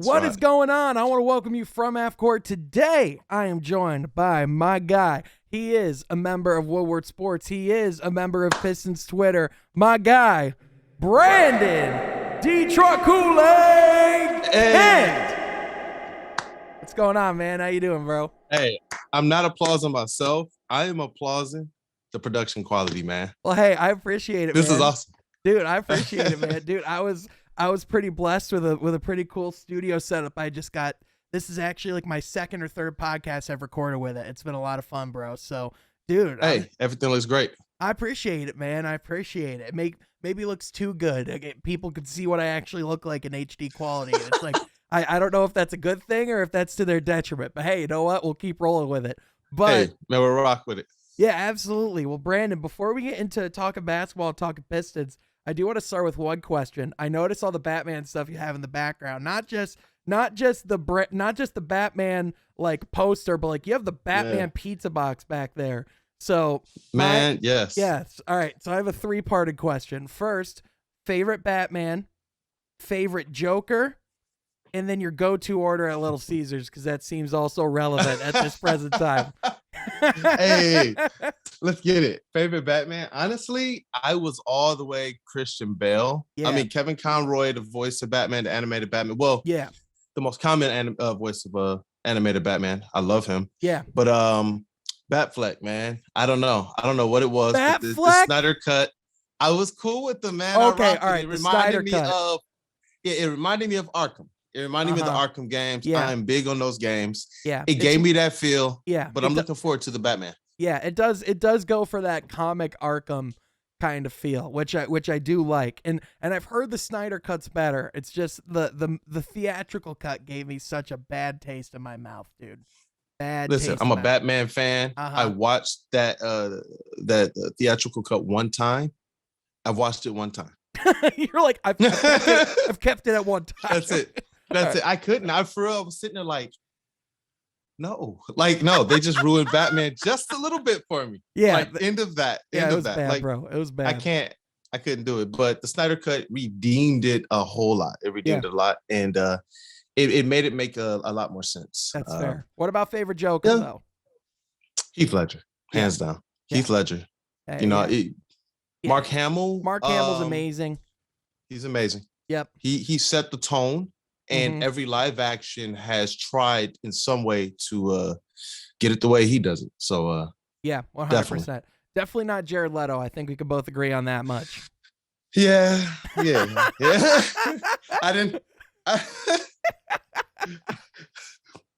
What is going on? I want to welcome you from Half Court. Today, I am joined by my guy. He is a member of Woodward Sports. He is a member of Pistons Twitter. My guy, Brandon DetroitKoolaid. Hey. What's going on, man? How you doing, bro? Hey, I'm not applauding myself. I am applauding the production quality, man. Well, hey, I appreciate it, This man. is awesome. Dude, I appreciate it, man. Dude, I was pretty blessed with a pretty cool studio setup. I just got, this is actually like my second or third podcast I've recorded with it. It's been a lot of fun, bro. So, dude, hey, everything looks great. I appreciate it, man. I appreciate it. Maybe it looks too good. People can see what I actually look like in HD quality. And it's like, I don't know if that's a good thing or if that's to their detriment. But hey, you know what? We'll keep rolling with it. But hey, man, we'll rock with it. Yeah, absolutely. Well, Brandon, before we get into talking basketball, talking Pistons, I do want to start with one question. I noticed all the Batman stuff you have in the background, not just the Batman like poster, but like you have the Batman pizza box back there. So, man, yes. All right. So I have a three-parted question. First, favorite Batman, favorite Joker, and then your go-to order at Little Caesars, because that seems also relevant at this present time. Hey, let's get it. Favorite Batman? Honestly, I was all the way Christian Bale. Yeah. I mean, Kevin Conroy, the voice of Batman, the animated Batman. Well, yeah, the most common voice of animated Batman. I love him. Yeah. But Batfleck, man. I don't know what it was. Batfleck? The Snyder cut. I was cool with the man. Okay, all right. It The Snyder cut. It reminded me of Arkham. It reminded me of the Arkham games. Yeah. I'm big on those games. Yeah. It gave me that feel. Yeah. But I'm looking forward to the Batman. Yeah, it does. It does go for that comic Arkham kind of feel, which I do like. And I've heard the Snyder cut's better. It's just the theatrical cut gave me such a bad taste in my mouth, dude. Listen, I'm a Batman fan. I watched that theatrical cut one time. I've watched it one time. You're like, I've kept it at one time. That's it. That's it. I couldn't. I was sitting there like, no, they just ruined Batman just a little bit for me. Yeah. Like end of that. Yeah, it was bad, like, bro. It was bad. I couldn't do it. But the Snyder cut redeemed it a whole lot. It redeemed it a lot. And it made it make a lot more sense. That's fair. What about favorite Joker though? Heath Ledger, hands down. Heath Ledger. Mark Hamill. Mark Hamill's amazing. He's amazing. Yep. He set the tone, and every live action has tried in some way to get it the way he does it. So yeah, 100%. Definitely not Jared Leto. I think we could both agree on that much. Yeah. I didn't.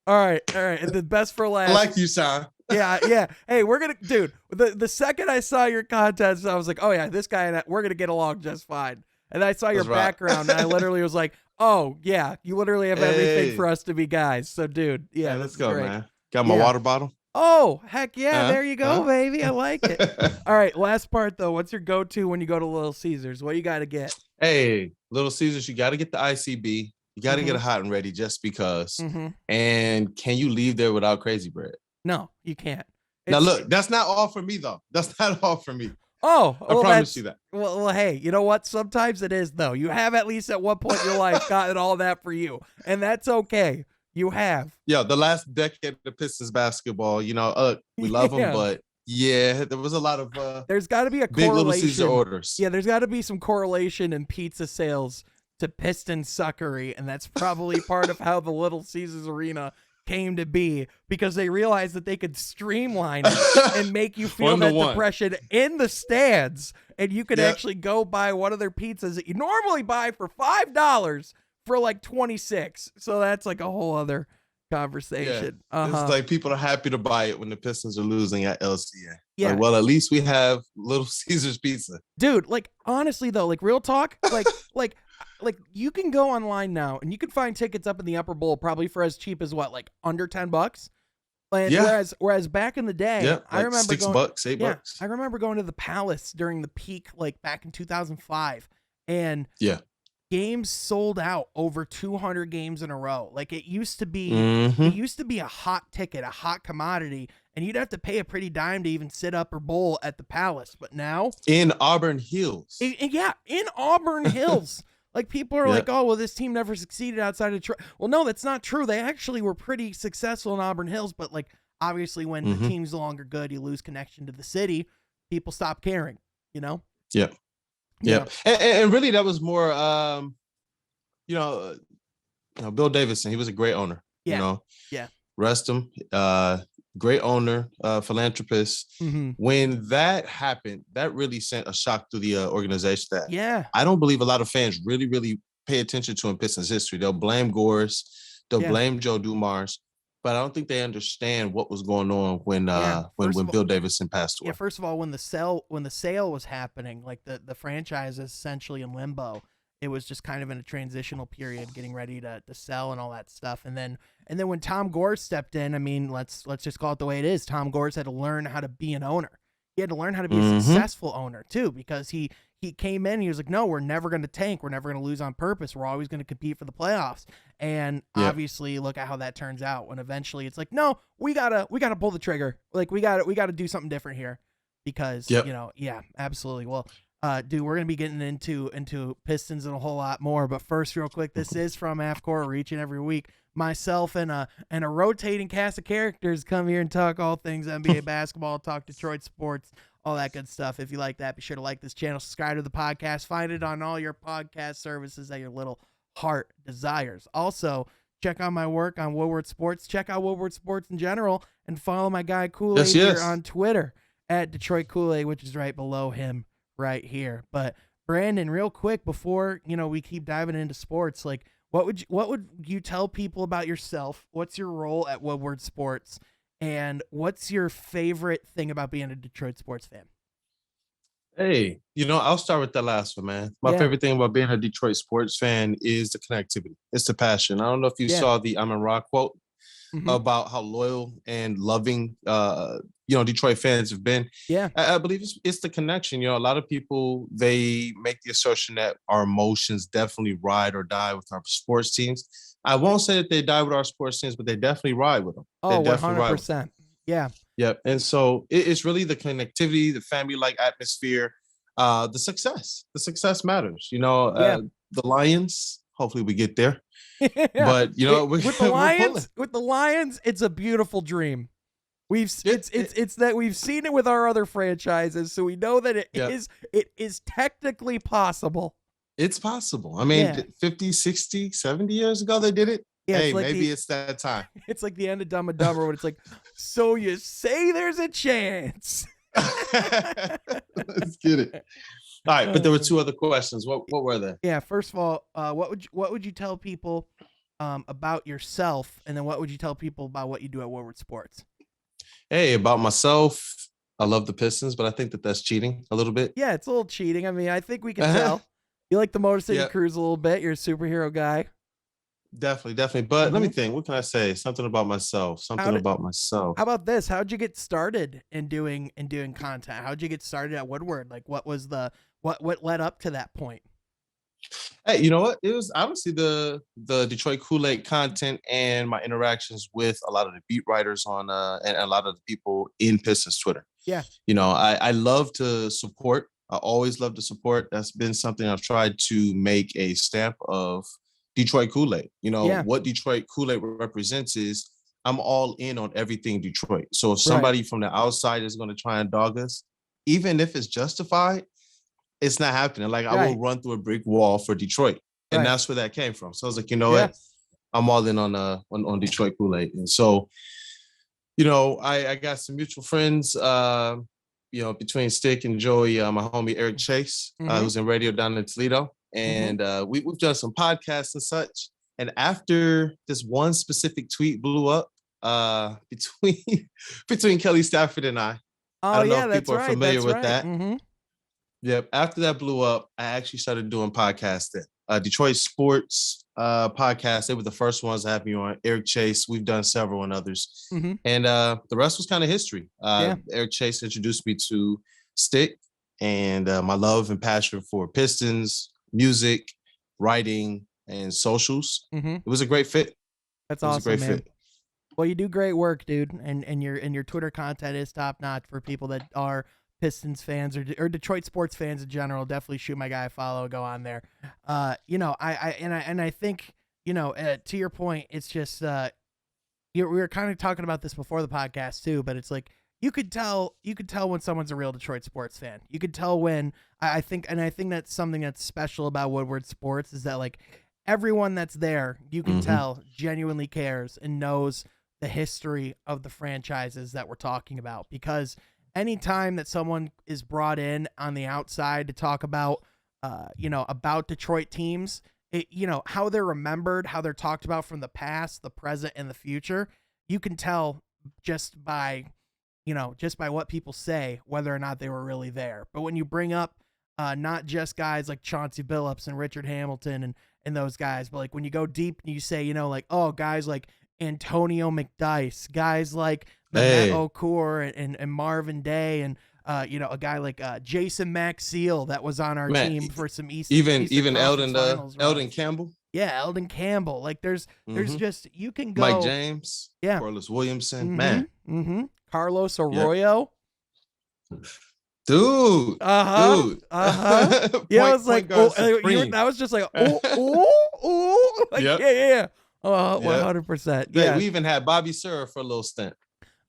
All right. And the best for last. I like you, son. Yeah. Hey, we're gonna, dude. The second I saw your contest, I was like, oh yeah, this guy and we're gonna get along just fine. And I saw your background, and I literally was like, oh yeah, you literally have everything for us to be guys. So, dude, yeah, let's go, great. man. Got my water bottle. Oh heck yeah, there you go, baby. I like it. All right, last part though. What's your go-to when you go to Little Caesars? What you got to get? Hey, Little Caesars, you got to get the ICB. You got to get a hot and ready just because. And can you leave there without crazy bread? No, you can't. Now look, that's not all for me though. That's not all for me. Oh, I promise you that. Well, hey, you know what? Sometimes it is though. You have at least at one point in your life gotten all that for you, and that's okay. You have. Yeah, the last decade of Pistons basketball. We love them, but yeah, there was a lot of. There's got to be a big correlation. Little Caesar orders. Yeah, there's got to be some correlation in pizza sales to Piston suckery, and that's probably part of how the Little Caesars Arena came to be, because they realized that they could streamline it and make you feel that depression in the stands, and you could actually go buy one of their pizzas that you normally buy for $5 for like 26. So that's like a whole other conversation. It's like people are happy to buy it when the Pistons are losing at LCA. Yeah. Like, well, at least we have Little Caesars pizza. Dude, like honestly though, like real talk, like you can go online now and you can find tickets up in the upper bowl probably for as cheap as what, like under $10. And whereas back in the day, I remember $6, $8. I remember going to the Palace during the peak, like back in 2005, and games sold out over 200 games in a row. Like it used to be, a hot ticket, a hot commodity, and you'd have to pay a pretty dime to even sit up or bowl at the Palace. But now in Auburn Hills, in Auburn Hills. Like people are like, oh, well, this team never succeeded outside of Detroit. Well, no, that's not true. They actually were pretty successful in Auburn Hills, but like obviously when the team's no longer good, you lose connection to the city. People stop caring, you know? Yep. Yep. And really that was more, Bill Davidson, he was a great owner, rest him. Great owner, philanthropist. When that happened, that really sent a shock through the organization that I don't believe a lot of fans really pay attention to in Pistons history. They'll blame Gores, they'll blame Joe Dumars, but I don't think they understand what was going on when Bill Davidson passed away. Yeah, first of all, when the sale was happening, like the franchise is essentially in limbo. It was just kind of in a transitional period, getting ready to sell and all that stuff. And then when Tom Gores stepped in, I mean, let's just call it the way it is. Tom Gores had to learn how to be an owner. He had to learn how to be a successful owner too, because he came in, he was like, no, we're never going to tank. We're never going to lose on purpose. We're always going to compete for the playoffs. And obviously look at how that turns out when eventually it's like, no, we gotta pull the trigger. Like we gotta do something different here because, absolutely. Well, dude, we're going to be getting into Pistons and a whole lot more. But first, real quick, this is from AFCOR, where each and every week, myself and a rotating cast of characters come here and talk all things NBA basketball, talk Detroit sports, all that good stuff. If you like that, be sure to like this channel, subscribe to the podcast, find it on all your podcast services that your little heart desires. Also, check out my work on Woodward Sports. Check out Woodward Sports in general, and follow my guy Kool-Aid here on Twitter at DetroitKoolaid, which is right below him right here. But Brandon, real quick before we keep diving into sports, like what would you tell people about yourself? What's your role at Woodward Sports, and what's your favorite thing about being a Detroit sports fan? Hey, I'll start with the last one, man. My favorite thing about being a Detroit sports fan is the connectivity. It's the passion. I don't know if you saw the I'm in Rock quote about how loyal and loving Detroit fans have been. I believe it's the connection. A lot of people, they make the assertion that our emotions definitely ride or die with our sports teams. I won't say that they die with our sports teams, but they definitely ride with them. Oh, 100%. Yeah. Yep. And so it's really the connectivity, the family-like atmosphere, the success. The success matters. The Lions, hopefully we get there. But with the Lions, it's a beautiful dream. It's that we've seen it with our other franchises, so we know that it is technically possible. It's possible. I mean, 50, 60, 70 years ago they did it. Hey, like maybe it's that time. It's like the end of Dumb and Dumber when it's like, so you say there's a chance. Let's get it. All right, but there were two other questions. What were they? Yeah, first of all, what would you tell people about yourself, and then what would you tell people about what you do at Woodward Sports? Hey, about myself, I love the Pistons, but I think that's cheating a little bit. Yeah, it's a little cheating. I mean, I think we can tell. You like the Motor City Cruise a little bit. You're a superhero guy. Definitely. But let me think. What can I say? Something about myself. How about this? How'd you get started in doing content? How'd you get started at Woodward? Like, what was what led up to that point? Hey, you know what? It was obviously the Detroit Kool-Aid content and my interactions with a lot of the beat writers on and a lot of the people in Pistons Twitter. Yeah. I love to support. I always love to support. That's been something I've tried to make a stamp of Detroit Kool-Aid. What Detroit Kool-Aid represents is I'm all in on everything Detroit. So if somebody from the outside is going to try and dog us, even if it's justified, it's not happening. Like I will run through a brick wall for Detroit. And that's where that came from. So I was like, what? I'm all in on Detroit Kool-Aid. And so, I got some mutual friends, between Stick and Joey, my homie Eric Chase, who's in radio down in Toledo. And we've done some podcasts and such. And after this one specific tweet blew up between Kelly Stafford and I don't know if people are familiar with that. Yep. After that blew up, I actually started doing podcasting. Detroit Sports podcast. They were the first ones to have me on. Eric Chase. We've done several and others. And the rest was kind of history. Eric Chase introduced me to Stick and my love and passion for Pistons, music, writing, and socials. It was a great fit. That's awesome, man. Well, you do great work, dude. And your Twitter content is top notch for people that are Pistons fans or Detroit sports fans in general, definitely shoot my guy a follow, go on there. I think, to your point, it's just, we were kind of talking about this before the podcast too, but it's like, you could tell when someone's a real Detroit sports fan. You could tell when I think that's something that's special about Woodward Sports is that like everyone that's there, you can tell genuinely cares and knows the history of the franchises that we're talking about, because anytime that someone is brought in on the outside to talk about, about Detroit teams, how they're remembered, how they're talked about from the past, the present, and the future, you can tell just by what people say, whether or not they were really there. But when you bring up not just guys like Chauncey Billups and Richard Hamilton and those guys, but like when you go deep and you say, guys like Antonio McDyess, guys like Matt Okur and Marvin Day, and a guy like Jason Maxiel that was on our team for some even Eldon Campbell. Yeah, Eldon Campbell. Like there's just, you can go Mike James, Corliss Williamson, Carlos Arroyo. Dude. Yeah, I was like, that was just like, like, yeah. 100%. Yeah, we even had Bobby Sura for a little stint.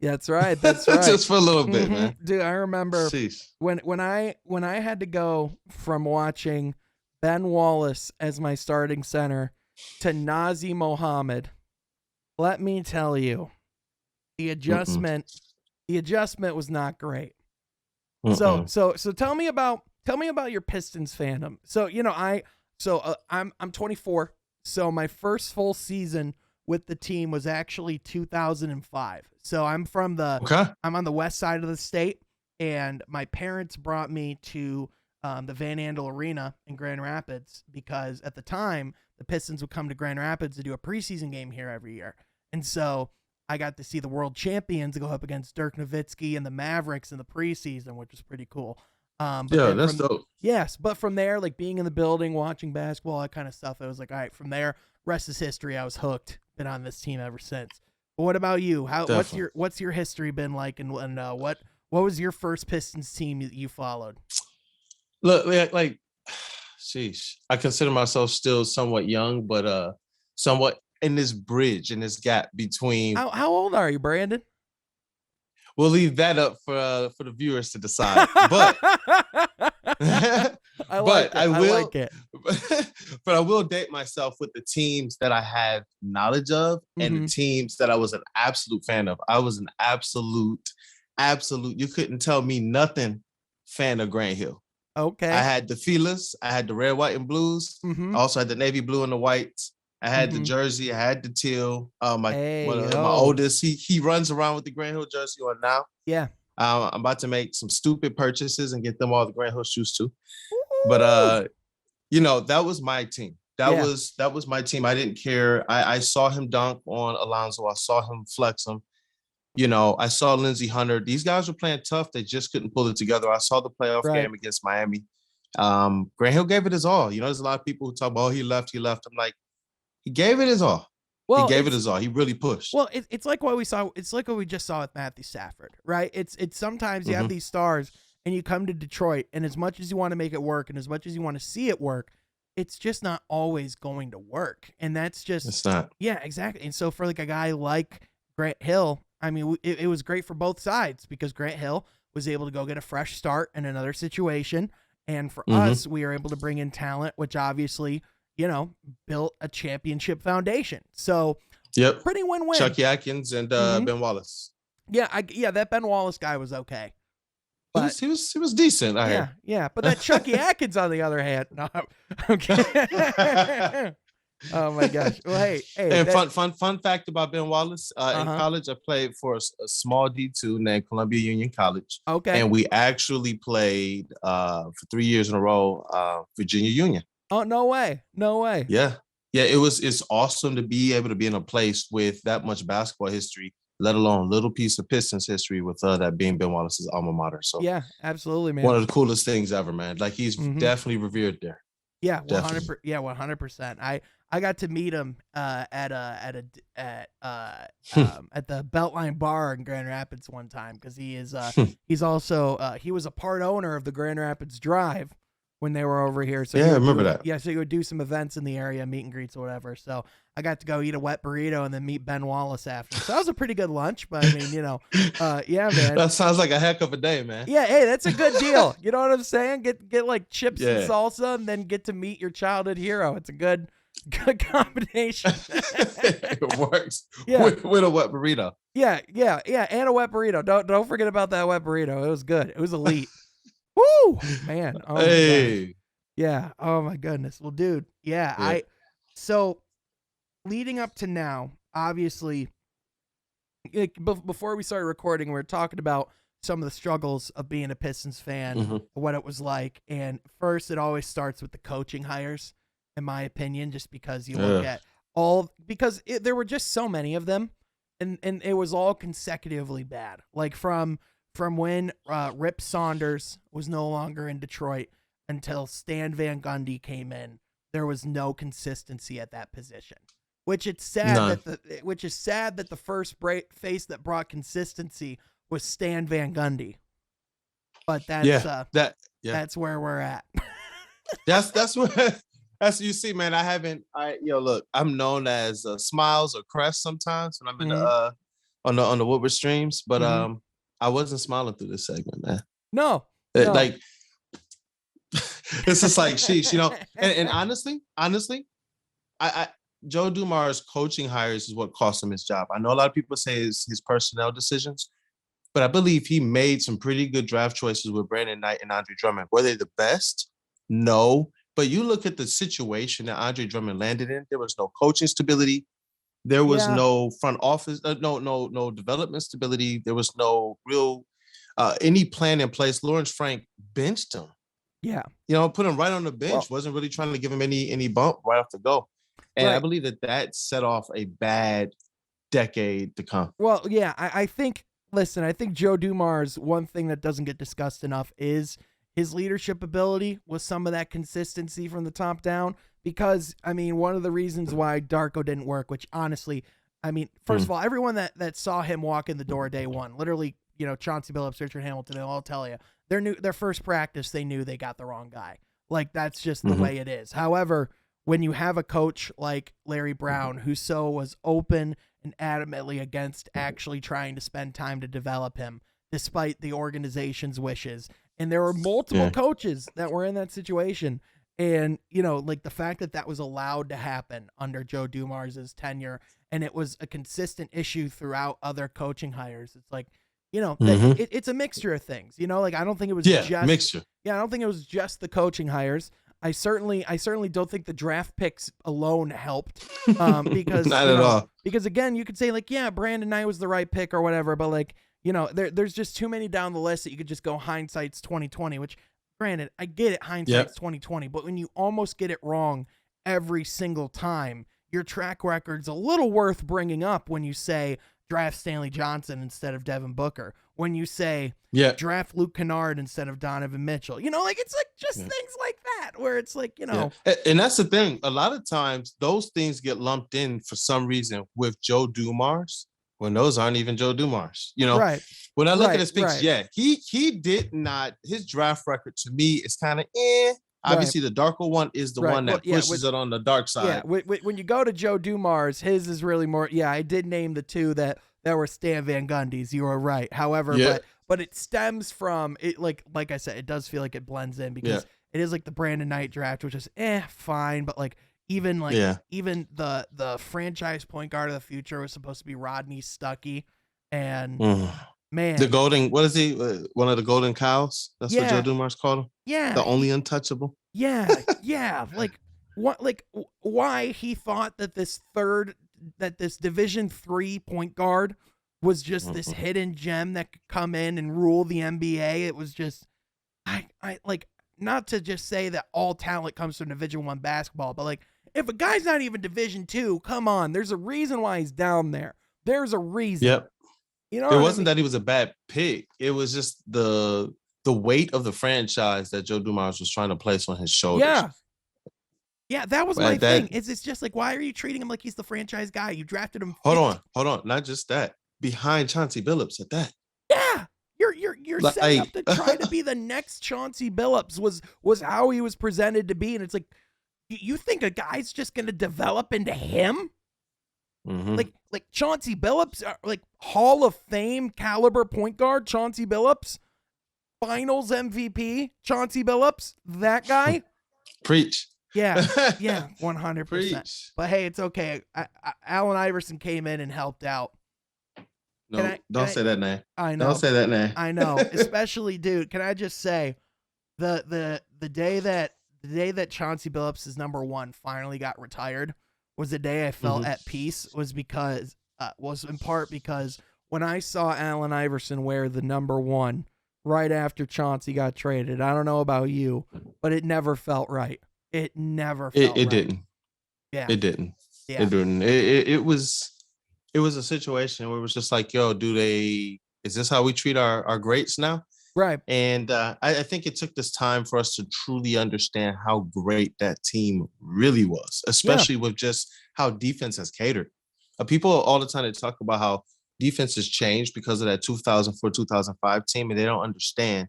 That's right. Just for a little bit, man. Dude, I remember when I had to go from watching Ben Wallace as my starting center to Nazi Mohammed. Let me tell you, the adjustment was not great. So tell me about your Pistons fandom. So I'm 24. So my first full season with the team was actually 2005. So I'm on the west side of the state, and my parents brought me to the Van Andel Arena in Grand Rapids because at the time the Pistons would come to Grand Rapids to do a preseason game here every year. And so I got to see the world champions go up against Dirk Nowitzki and the Mavericks in the preseason, which was pretty cool. That's dope. Yes, but from there, like being in the building, watching basketball, that kind of stuff, it was like, all right, from there, rest is history. I was hooked. Been on this team ever since. But what about you? What's your history been like, and what was your first Pistons team that you followed? Look, like, sheesh, I consider myself still somewhat young, but somewhat in this bridge, in this gap between. How old are you, Brandon? We'll leave that up for the viewers to decide. But I like it. But I will date myself with the teams that I have knowledge of and the teams that I was an absolute fan of. I was an absolute. You couldn't tell me nothing fan of Grant Hill. Okay. I had the Feelers. I had the red, white, and blues. I also had the navy blue and the whites. I had the jersey. I had the teal. My oldest, he runs around with the Grant Hill jersey on now. Yeah. I'm about to make some stupid purchases and get them all the Grant Hill shoes too. But that was my team. That was my team. I didn't care. I saw him dunk on Alonzo. I saw him flex him. I saw Lindsey Hunter. These guys were playing tough. They just couldn't pull it together. I saw the playoff game against Miami. Grant Hill gave it his all. There's a lot of people who talk about, he left. I'm like, he gave it his all. Well, he gave it his all. He really pushed. Well, it's like what we saw. It's like what we just saw with Matthew Stafford, right? It's sometimes you have these stars and you come to Detroit, and as much as you want to make it work and as much as you want to see it work, it's just not always going to work. And that's just, it's not. Yeah, exactly. And so for like a guy like Grant Hill, I mean, it was great for both sides because Grant Hill was able to go get a fresh start in another situation. And for us, we were able to bring in talent, which obviously, built a championship foundation. So pretty win-win. Chucky Atkins and Ben Wallace. Yeah, that Ben Wallace guy was okay. But he was decent. Yeah. But that Chucky Atkins, on the other hand, no, okay. Oh my gosh. Well, hey. And fun fact about Ben Wallace. In college, I played for a small D2 named Columbia Union College. Okay. And we actually played for 3 years in a row, Virginia Union. Oh, no way. Yeah. It's awesome to be able to be in a place with that much basketball history, let alone a little piece of Pistons history with that being Ben Wallace's alma mater. So yeah, absolutely, man. One of the coolest things ever, man. Like he's definitely revered there. Yeah, Definitely. 100%. Yeah, 100%. I got to meet him at the Beltline Bar in Grand Rapids one time because he's also he was a part owner of the Grand Rapids Drive when they were over here. So Yeah, he I would remember do that. yeah, so he would do some events in the area, meet and greets or whatever. So I got to go eat a wet burrito and then meet Ben Wallace after. So that was a pretty good lunch. But I mean, yeah, man. That sounds like a heck of a day, man. Yeah, hey, that's a good deal. You know what I'm saying? Get like chips and Yeah. salsa, and then get to meet your childhood hero. It's a good combination. It works. Yeah. With a wet burrito. Yeah, and a wet burrito. Don't forget about that wet burrito. It was good. It was elite. Woo, man. Oh my gosh. Yeah. Oh my goodness. Well, dude. Yeah. So leading up to now, obviously, before we started recording, we were talking about some of the struggles of being a Pistons fan, what it was like. And first, it always starts with the coaching hires, in my opinion, just because you look at there were just so many of them, and it was all consecutively bad. Like from when Rip Saunders was no longer in Detroit until Stan Van Gundy came in, there was no consistency at that position. Which is sad that the first face that brought consistency was Stan Van Gundy. But that's where we're at. that's you see, man. Look, I'm known as Smiles or Crest sometimes when I'm in the on the Woodward streams, but I wasn't smiling through this segment, man. No. Like it's just like sheesh, and honestly, I Joe Dumars' coaching hires is what cost him his job. I know a lot of people say his personnel decisions, but I believe he made some pretty good draft choices with Brandon Knight and Andre Drummond. Were they the best? No. But you look at the situation that Andre Drummond landed in, there was no coaching stability. There was no front office, no development stability. There was no real any plan in place. Lawrence Frank benched him. Yeah. Put him right on the bench. Wasn't really trying to give him any bump right off the go. And I believe that set off a bad decade to come. Well, yeah, I think Joe Dumars, one thing that doesn't get discussed enough is his leadership ability with some of that consistency from the top down. Because, I mean, one of the reasons why Darko didn't work, which honestly, I mean, first of all, everyone that saw him walk in the door day one, literally, Chauncey Billups, Richard Hamilton, they'll all tell you, their first practice, they knew they got the wrong guy. Like, that's just the way it is. However, when you have a coach like Larry Brown, who was open and adamantly against actually trying to spend time to develop him, despite the organization's wishes, and there were multiple coaches that were in that situation, and, like the fact that was allowed to happen under Joe Dumars' tenure, and it was a consistent issue throughout other coaching hires. It's like, it's a mixture of things, like I don't think it was just mixture. Yeah, I don't think it was just the coaching hires. I certainly don't think the draft picks alone helped, because not at all. Because again, you could say like, yeah, Brandon Knight was the right pick or whatever, but like, there's just too many down the list that you could just go hindsight's 2020. Which, granted, I get it, hindsight's 2020, but when you almost get it wrong every single time, your track record's a little worth bringing up when you say draft Stanley Johnson instead of Devin Booker. When you say draft Luke Kennard instead of Donovan Mitchell, like it's like just things like that where it's like, And that's the thing. A lot of times those things get lumped in for some reason with Joe Dumars when those aren't even Joe Dumars. Right. When I look at his picks, he did not. His draft record to me is kind of Obviously, the darker one is the one that pushes it on the dark side. Yeah, when you go to Joe Dumars, his is really more. Yeah, I did name the two that were Stan Van Gundy's. You were right. However, but it stems from it. Like I said, it does feel like it blends in because it is like the Brandon Knight draft, which is fine, but like even the franchise point guard of the future was supposed to be Rodney Stuckey, and man, the golden, what is he? One of the golden cows. That's what Joe Dumars called him. Yeah, the only untouchable. Yeah. Like what? Like why he thought that this Division III point guard was just this hidden gem that could come in and rule the NBA. It was just, I like, not to just say that all talent comes from Division I basketball, but like if a guy's not even Division II, come on, there's a reason why he's down there. There's a reason. Yep. It wasn't that he was a bad pick. It was just the weight of the franchise that Joe Dumars was trying to place on his shoulders. Yeah. Yeah, that was my thing. It's just like, why are you treating him like he's the franchise guy? You drafted him. Hold on. Not just that. Behind Chauncey Billups at that. Yeah. You're Like, setting up to try to be the next Chauncey Billups was how he was presented to be. And it's like, you think a guy's just going to develop into him? Mm-hmm. Like Chauncey Billups, like Hall of Fame caliber point guard, Chauncey Billups, Finals MVP, Chauncey Billups, that guy. Preach. Yeah, 100%. But hey, it's okay. Allen Iverson came in and helped out. No, don't say that name. I know. Don't say that name. I know. Especially, dude. Can I just say, the day that Chauncey Billups' number 1 finally got retired was the day I felt at peace. Was in part because when I saw Allen Iverson wear the number 1 right after Chauncey got traded, I don't know about you, but it never felt right. It never felt right. It didn't. Yeah. It didn't. Yeah. It didn't. It was a situation where it was just like, yo, is this how we treat our greats now? Right. And I think it took this time for us to truly understand how great that team really was, especially with just how defense has catered. People all the time, they talk about how defense has changed because of that 2004-2005 team, and they don't understand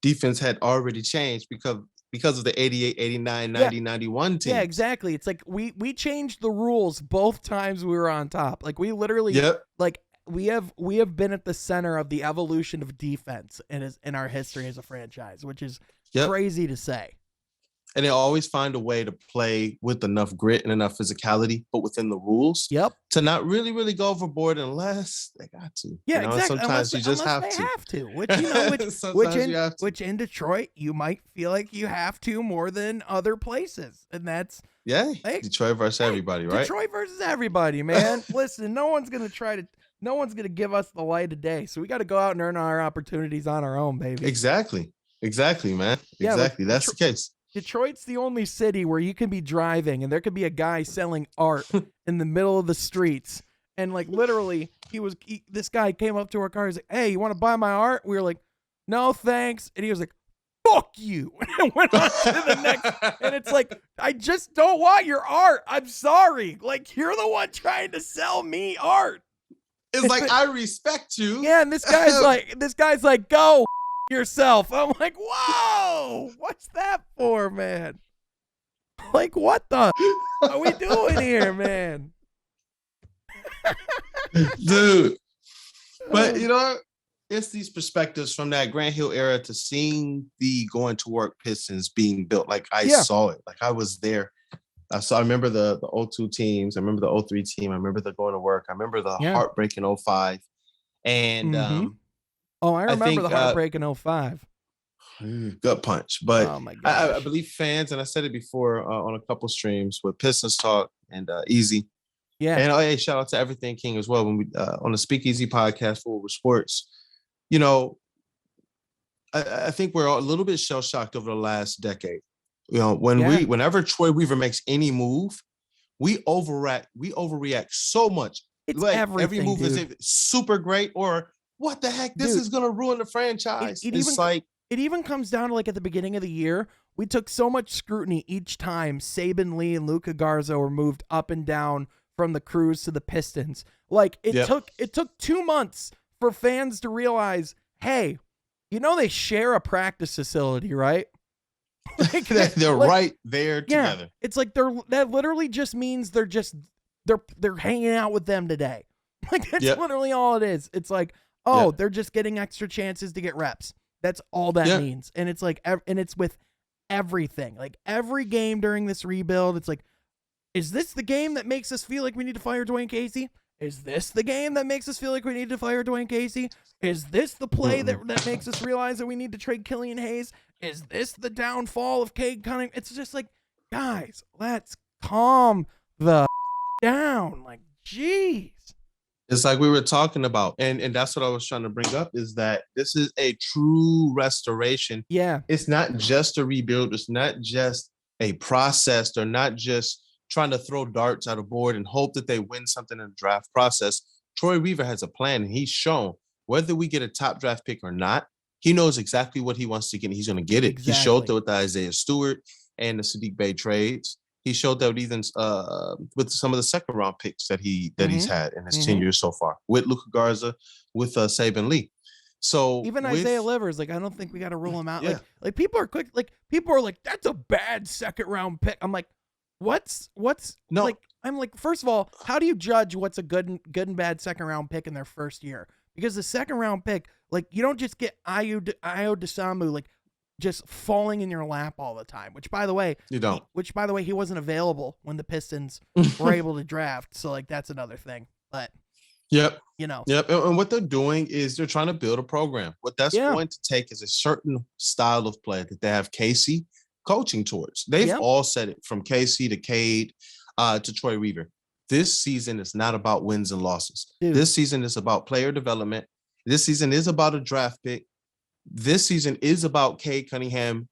defense had already changed because of the 88, 89, 90, 91 team. Yeah, exactly. It's like we changed the rules both times we were on top. Like we literally like we have been at the center of the evolution of defense in our history as a franchise, which is crazy to say. And they always find a way to play with enough grit and enough physicality, but within the rules. Yep. To not really go overboard unless they got to. Yeah, exactly. Sometimes you just have to. Which in Detroit, you might feel like you have to more than other places. And that's Detroit versus everybody, right? Detroit versus everybody, man. Listen, no one's gonna give us the light of day. So we got to go out and earn our opportunities on our own, baby. Exactly, man. Yeah, exactly. That's the case. Detroit's the only city where you can be driving and there could be a guy selling art in the middle of the streets. And like literally this guy came up to our car. He's like, "Hey, you want to buy my art?" We were like, "No, thanks." And he was like, "Fuck you." And went on to the next. And it's like, I just don't want your art. I'm sorry. Like, you're the one trying to sell me art. It's like, I respect you. Yeah. And this guy's like, "Go yourself." I'm like, whoa, what's that for, man? Like, what the are we doing here, man? Dude. But you know, it's these perspectives from that Grant Hill era to seeing the going to work Pistons being built. Like I saw it, like I was there. I remember the 02 teams. I remember the 03 team. I remember the going to work. I remember the heartbreaking 05. And I remember the heartbreaking 05. Gut punch. But oh my I believe fans, and I said it before on a couple streams with Pistons Talk and Easy. Yeah. And hey, shout out to Everything King as well when we on the Speakeasy podcast for sports. You know, I think we're a little bit shell shocked over the last decade. You know, whenever Troy Weaver makes any move, we overreact so much. It's like every move is super great, or what the heck? This is gonna ruin the franchise. It even comes down to like at the beginning of the year, we took so much scrutiny each time Saban Lee and Luka Garza were moved up and down from the Crews to the Pistons. Like it took 2 months for fans to realize, hey, you know they share a practice facility, right? Like, they're like, right there together. It's like that literally just means they're hanging out with them today. Like that's literally all it is. It's like, they're just getting extra chances to get reps. That's all that means. And it's like, and it's with everything. Like every game during this rebuild, it's like, is this the game that makes us feel like we need to fire Dwayne Casey? Is this the game that makes us feel like we need to fire Dwayne Casey? Is this the play that makes us realize that we need to trade Killian Hayes? Is this the downfall of Cade Cunningham? It's just like, guys, let's calm the down. Like, jeez. It's like we were talking about, and that's what I was trying to bring up, is that this is a true restoration. Yeah. It's not just a rebuild. It's not just a process. They're not just trying to throw darts at a board and hope that they win something in the draft process. Troy Weaver has a plan, and he's shown whether we get a top draft pick or not, he knows exactly what he wants to get, and he's going to get it. Exactly. He showed it with the Isaiah Stewart and the Sadiq Bey trades. He showed that even with some of the second round picks that he's had in his tenure so far, with Luka Garza, with Saban Lee. So even Isaiah Livers, like I don't think we got to rule him out. Yeah. Like people are quick. Like people are like, that's a bad second round pick. I'm like, what's No. like? I'm like, first of all, how do you judge what's a good and bad second round pick in their first year? Because the second round pick, like you don't just get Ayo Dosunmu like just falling in your lap all the time. Which by the way, you don't. He wasn't available when the Pistons were able to draft. So like that's another thing. But Yep. Yep. And what they're doing is they're trying to build a program. What that's going to take is a certain style of play that they have Casey coaching towards. They've all said it, from Casey to Cade to Troy Weaver. This season is not about wins and losses. Dude. This season is about player development. This season is about a draft pick. This season is about Cade Cunningham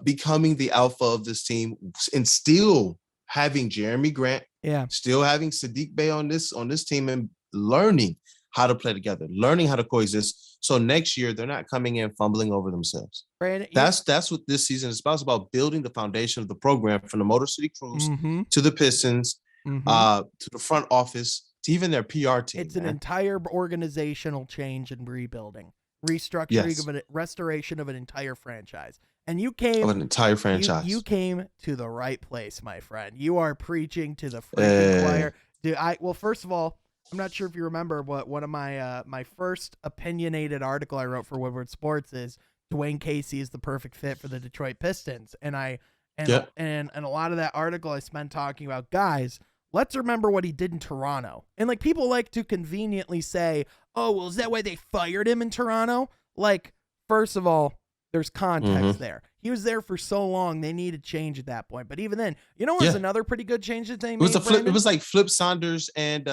becoming the alpha of this team, and still having Jeremy Grant, still having Sadiq Bey on this team, and learning how to play together, learning how to coexist. So next year they're not coming in fumbling over themselves. Brandon, that's what this season is about. It's about building the foundation of the program, from the Motor City Cruise to the Pistons, to the front office, to even their PR team. It's an entire organizational change and rebuilding, restructuring of a restoration of an entire franchise. And you came of an entire franchise. You came to the right place, my friend. You are preaching to the freaking choir. Dude, well, first of all, I'm not sure if you remember, but one of my my first opinionated article I wrote for Woodward Sports is Dwayne Casey is the perfect fit for the Detroit Pistons. And a lot of that article I spent talking about, guys, let's remember what he did in Toronto. And like people like to conveniently say, oh, well, is that why they fired him in Toronto? Like, first of all, there's context there. He was there for so long, they needed change at that point. But even then, you know what was another pretty good change that they made? It was like Flip Saunders and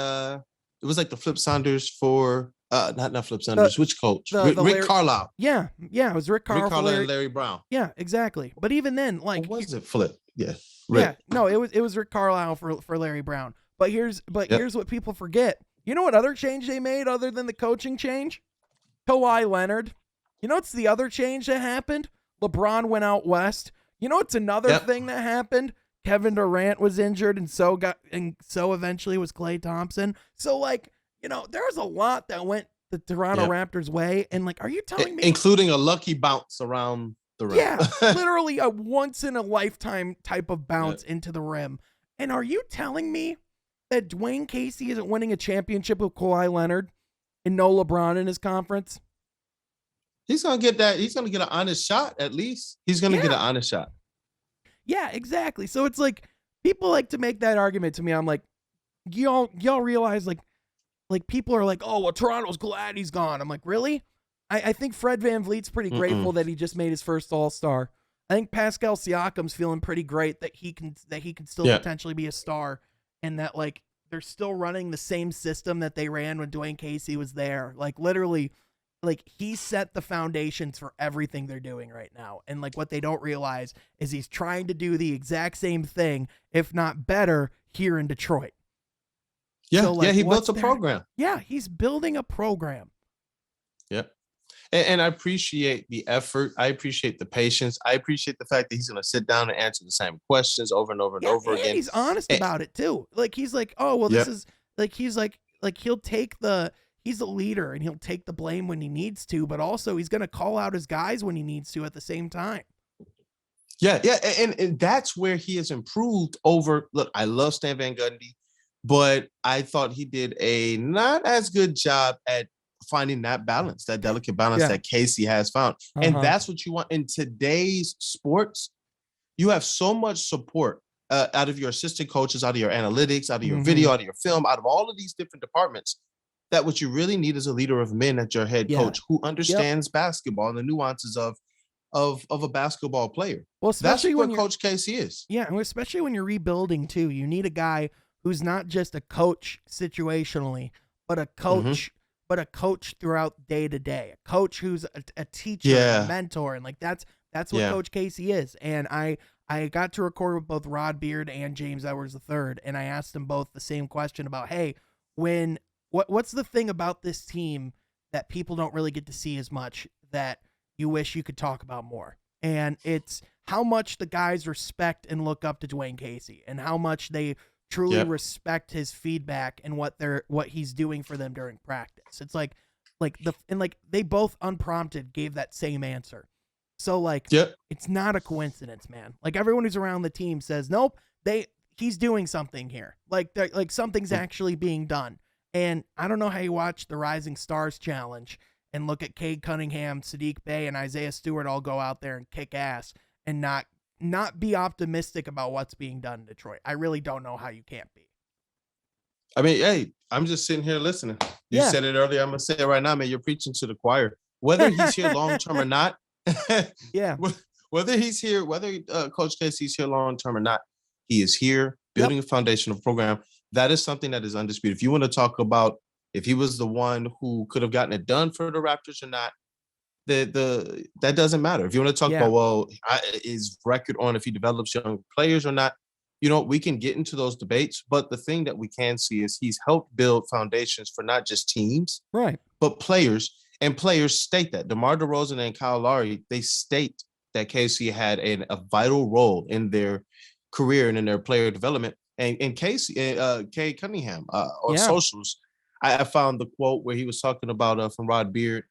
it was like the Flip Saunders for not Flip Saunders. Which coach? Rick Carlisle. Yeah, it was Rick Carlisle. Rick Carlisle and Larry Brown. Yeah, exactly. But even then, like, or was it Flip? Yeah. Rick. Yeah. No, it was Rick Carlisle for Larry Brown. But here's what people forget. You know what other change they made other than the coaching change? Kawhi Leonard. You know what's the other change that happened? LeBron went out west. You know what's another thing that happened? Kevin Durant was injured, and so eventually was Klay Thompson. So like, you know, there was a lot that went the Toronto Raptors' way, and like, are you telling me, including a lucky bounce around the rim? Yeah, literally a once in a lifetime type of bounce into the rim. And are you telling me that Dwayne Casey isn't winning a championship with Kawhi Leonard and no LeBron in his conference? He's gonna get that. He's gonna get an honest shot. At least he's gonna get an honest shot. Yeah, exactly. So it's like people like to make that argument to me. I'm like, y'all realize like people are like, oh, well, Toronto's glad he's gone. I'm like, really? I think Fred VanVleet's pretty grateful that he just made his first All-Star. I think Pascal Siakam's feeling pretty great that he can still potentially be a star, and that like they're still running the same system that they ran when Dwayne Casey was there. Like literally, like he set the foundations for everything they're doing right now. And like what they don't realize is he's trying to do the exact same thing, if not better, here in Detroit. Yeah, so, like, he built a program. Yeah, he's building a program. Yep. And I appreciate the effort. I appreciate the patience. I appreciate the fact that he's going to sit down and answer the same questions over and over and over again. He's honest about it too. Like he's like, oh, well, this is like, he's like he'll take he's a leader and he'll take the blame when he needs to, but also he's going to call out his guys when he needs to at the same time. Yeah. And that's where he has improved over. Look, I love Stan Van Gundy, but I thought he did a not as good job at finding that balance, that delicate balance that Casey has found. And that's what you want in today's sports. You have so much support out of your assistant coaches, out of your analytics, out of your video, out of your film, out of all of these different departments, that what you really need is a leader of men at your head coach who understands basketball and the nuances of a basketball player. Well, especially that's what Coach Casey is. Yeah, and especially when you're rebuilding too. You need a guy who's not just a coach situationally, but a coach but a coach throughout day to day, a coach who's a teacher, a mentor. And like, that's what Coach Casey is. And I got to record with both Rod Beard and James Edwards III. And I asked them both the same question about, hey, what's the thing about this team that people don't really get to see as much that you wish you could talk about more? And it's how much the guys respect and look up to Dwayne Casey, and how much they truly respect his feedback and what he's doing for them during practice. It's like they both unprompted gave that same answer. So it's not a coincidence, man. Like everyone who's around the team says, nope, he's doing something here. Like something's actually being done. And I don't know how you watch the Rising Stars Challenge and look at Cade Cunningham, Sadiq Bey, and Isaiah Stewart all go out there and kick ass and not be optimistic about what's being done in Detroit. I really don't know how you can't be. I mean, hey, I'm just sitting here listening. You said it earlier. I'm going to say it right now, man. You're preaching to the choir. Whether he's here long-term or not, whether Coach Casey's here long-term or not, he is here building a foundational program. That is something that is undisputed. If you want to talk about if he was the one who could have gotten it done for the Raptors or not, that doesn't matter. If you want to talk about, is record on if he develops young players or not, we can get into those debates. But the thing that we can see is he's helped build foundations for not just teams, right, but players. And players state that. DeMar DeRozan and Kyle Lowry, they state that Casey had a vital role in their career and in their player development. And Casey, Cade Cunningham on socials, I found the quote where he was talking about from Rod Beard,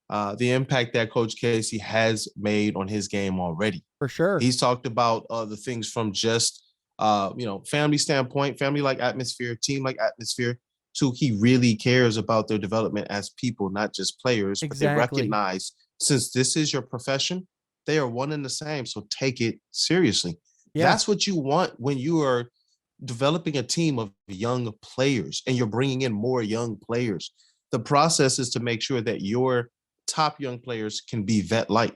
the impact that Coach Casey has made on his game already. For sure. He's talked about the things from just, family standpoint, family-like atmosphere, team-like atmosphere, to he really cares about their development as people, not just players. But they recognize, since this is your profession, they are one and the same. So take it seriously. Yeah. That's what you want when you are developing a team of young players and you're bringing in more young players. The process is to make sure that your top young players can be vet-like.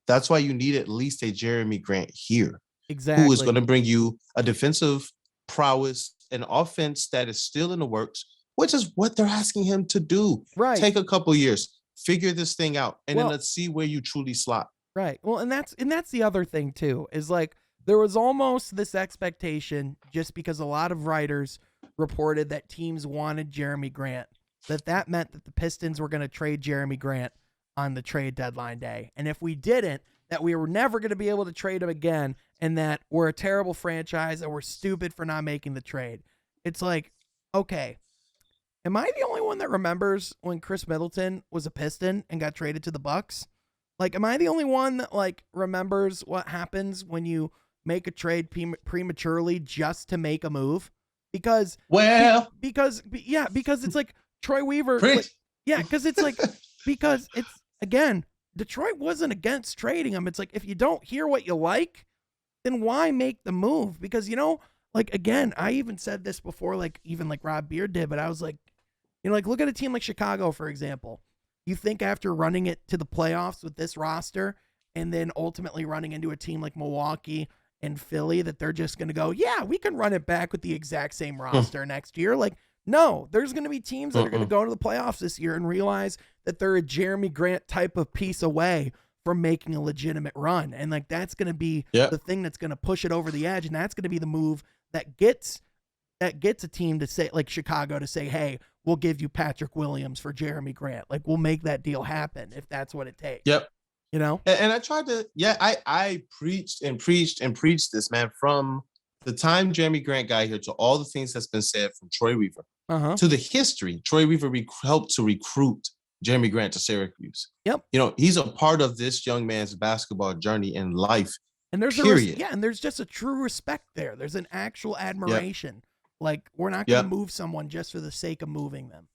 That's why you need at least a Jeremy Grant here. Exactly. Who is going to bring you a defensive prowess, an offense that is still in the works, which is what they're asking him to do. Right. Take a couple years, figure this thing out, and then let's see where you truly slot. Right. Well, and that's the other thing too, is there was almost this expectation, just because a lot of writers reported that teams wanted Jeremy Grant, that meant that the Pistons were going to trade Jeremy Grant on the trade deadline day. And if we didn't, that we were never going to be able to trade him again, and that we're a terrible franchise and we're stupid for not making the trade. It's like, okay, am I the only one that remembers when Chris Middleton was a Piston and got traded to the Bucks? Am I the only one that remembers what happens when you make a trade prematurely just to make a move? Because it's like Troy Weaver. Because it's, again, Detroit wasn't against trading him. It's like, if you don't hear what you like, then why make the move? Because, again, I even said this before, even Rob Beard did, but I was like, look at a team like Chicago, for example. You think after running it to the playoffs with this roster and then ultimately running into a team like Milwaukee and Philly that they're just going to go, yeah, we can run it back with the exact same roster next year. No, there's going to be teams that are going to go to the playoffs this year and realize that they're a Jeremy Grant type of piece away from making a legitimate run. And that's going to be the thing that's going to push it over the edge. And that's going to be the move that gets a team to say, like Chicago, to say, hey, we'll give you Patrick Williams for Jeremy Grant. We'll make that deal happen if that's what it takes. Yep. And I tried to, I preached this, man, from the time Jeremy Grant got here to all the things that's been said from Troy Weaver to the history. Troy Weaver helped to recruit Jeremy Grant to Syracuse. Yep. He's a part of this young man's basketball journey in life. And there's and there's just a true respect there. There's an actual admiration. We're not going to move someone just for the sake of moving them.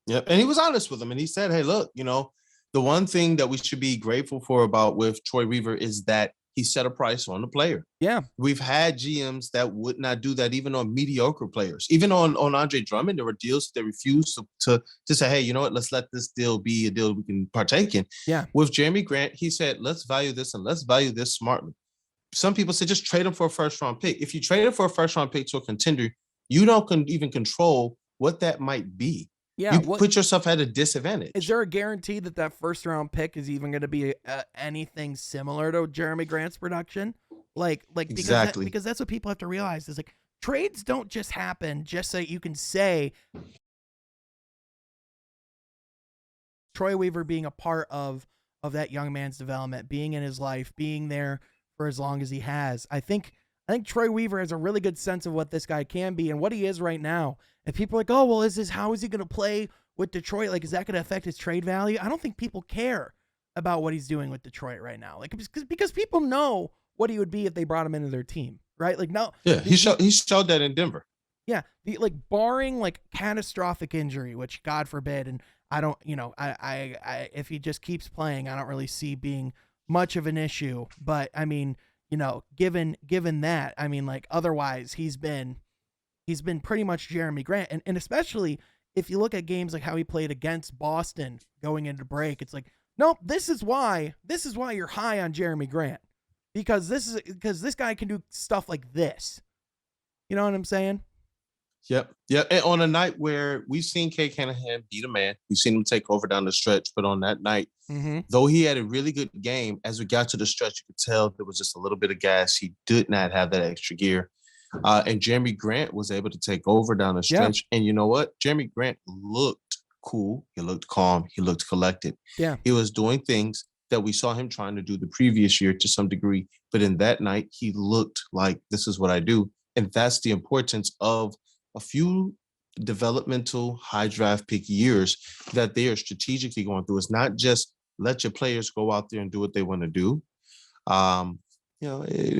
Yep. And he was honest with him. And he said, hey, look, the one thing that we should be grateful for with Troy Weaver is that he set a price on the player. Yeah. We've had GMs that would not do that, even on mediocre players. Even on Andre Drummond, there were deals that refused to say, hey, you know what, let's let this deal be a deal we can partake in. Yeah. With Jeremy Grant, he said, let's value this and let's value this smartly. Some people say just trade him for a first-round pick. If you trade him for a first-round pick to a contender, you don't even control what that might be. Yeah, you put yourself at a disadvantage. Is there a guarantee that first-round pick is even going to be anything similar to Jeremy Grant's production? Exactly. Because that's what people have to realize is trades don't just happen just so you can say Troy Weaver being a part of of that young man's development, being in his life, being there for as long as he has. I think Troy Weaver has a really good sense of what this guy can be and what he is right now. And people are like, oh, well, how is he going to play with Detroit? Like, is that going to affect his trade value? I don't think people care about what he's doing with Detroit right now. Like, because people know what he would be if they brought him into their team, right? Like, no. Yeah, he showed that in Denver. Yeah, barring like catastrophic injury, which God forbid, and I don't, I if he just keeps playing, I don't really see being much of an issue. But I mean, given that, I mean, like otherwise he's been pretty much Jeremy Grant, and especially if you look at games like how he played against Boston going into break, it's like, nope, this is why you're high on Jeremy Grant, because this guy can do stuff like this. You know what I'm saying? Yep. And on a night where we've seen Cade Cunningham beat a man, we've seen him take over down the stretch, but on that night, though he had a really good game, as we got to the stretch, you could tell there was just a little bit of gas. He did not have that extra gear. And Jeremy Grant was able to take over down the stretch. Yeah. And you know what? Jeremy Grant looked cool. He looked calm. He looked collected. Yeah. He was doing things that we saw him trying to do the previous year to some degree. But in that night, he looked like, this is what I do. And that's the importance of a few developmental high draft pick years that they are strategically going through. It's not just let your players go out there and do what they want to do.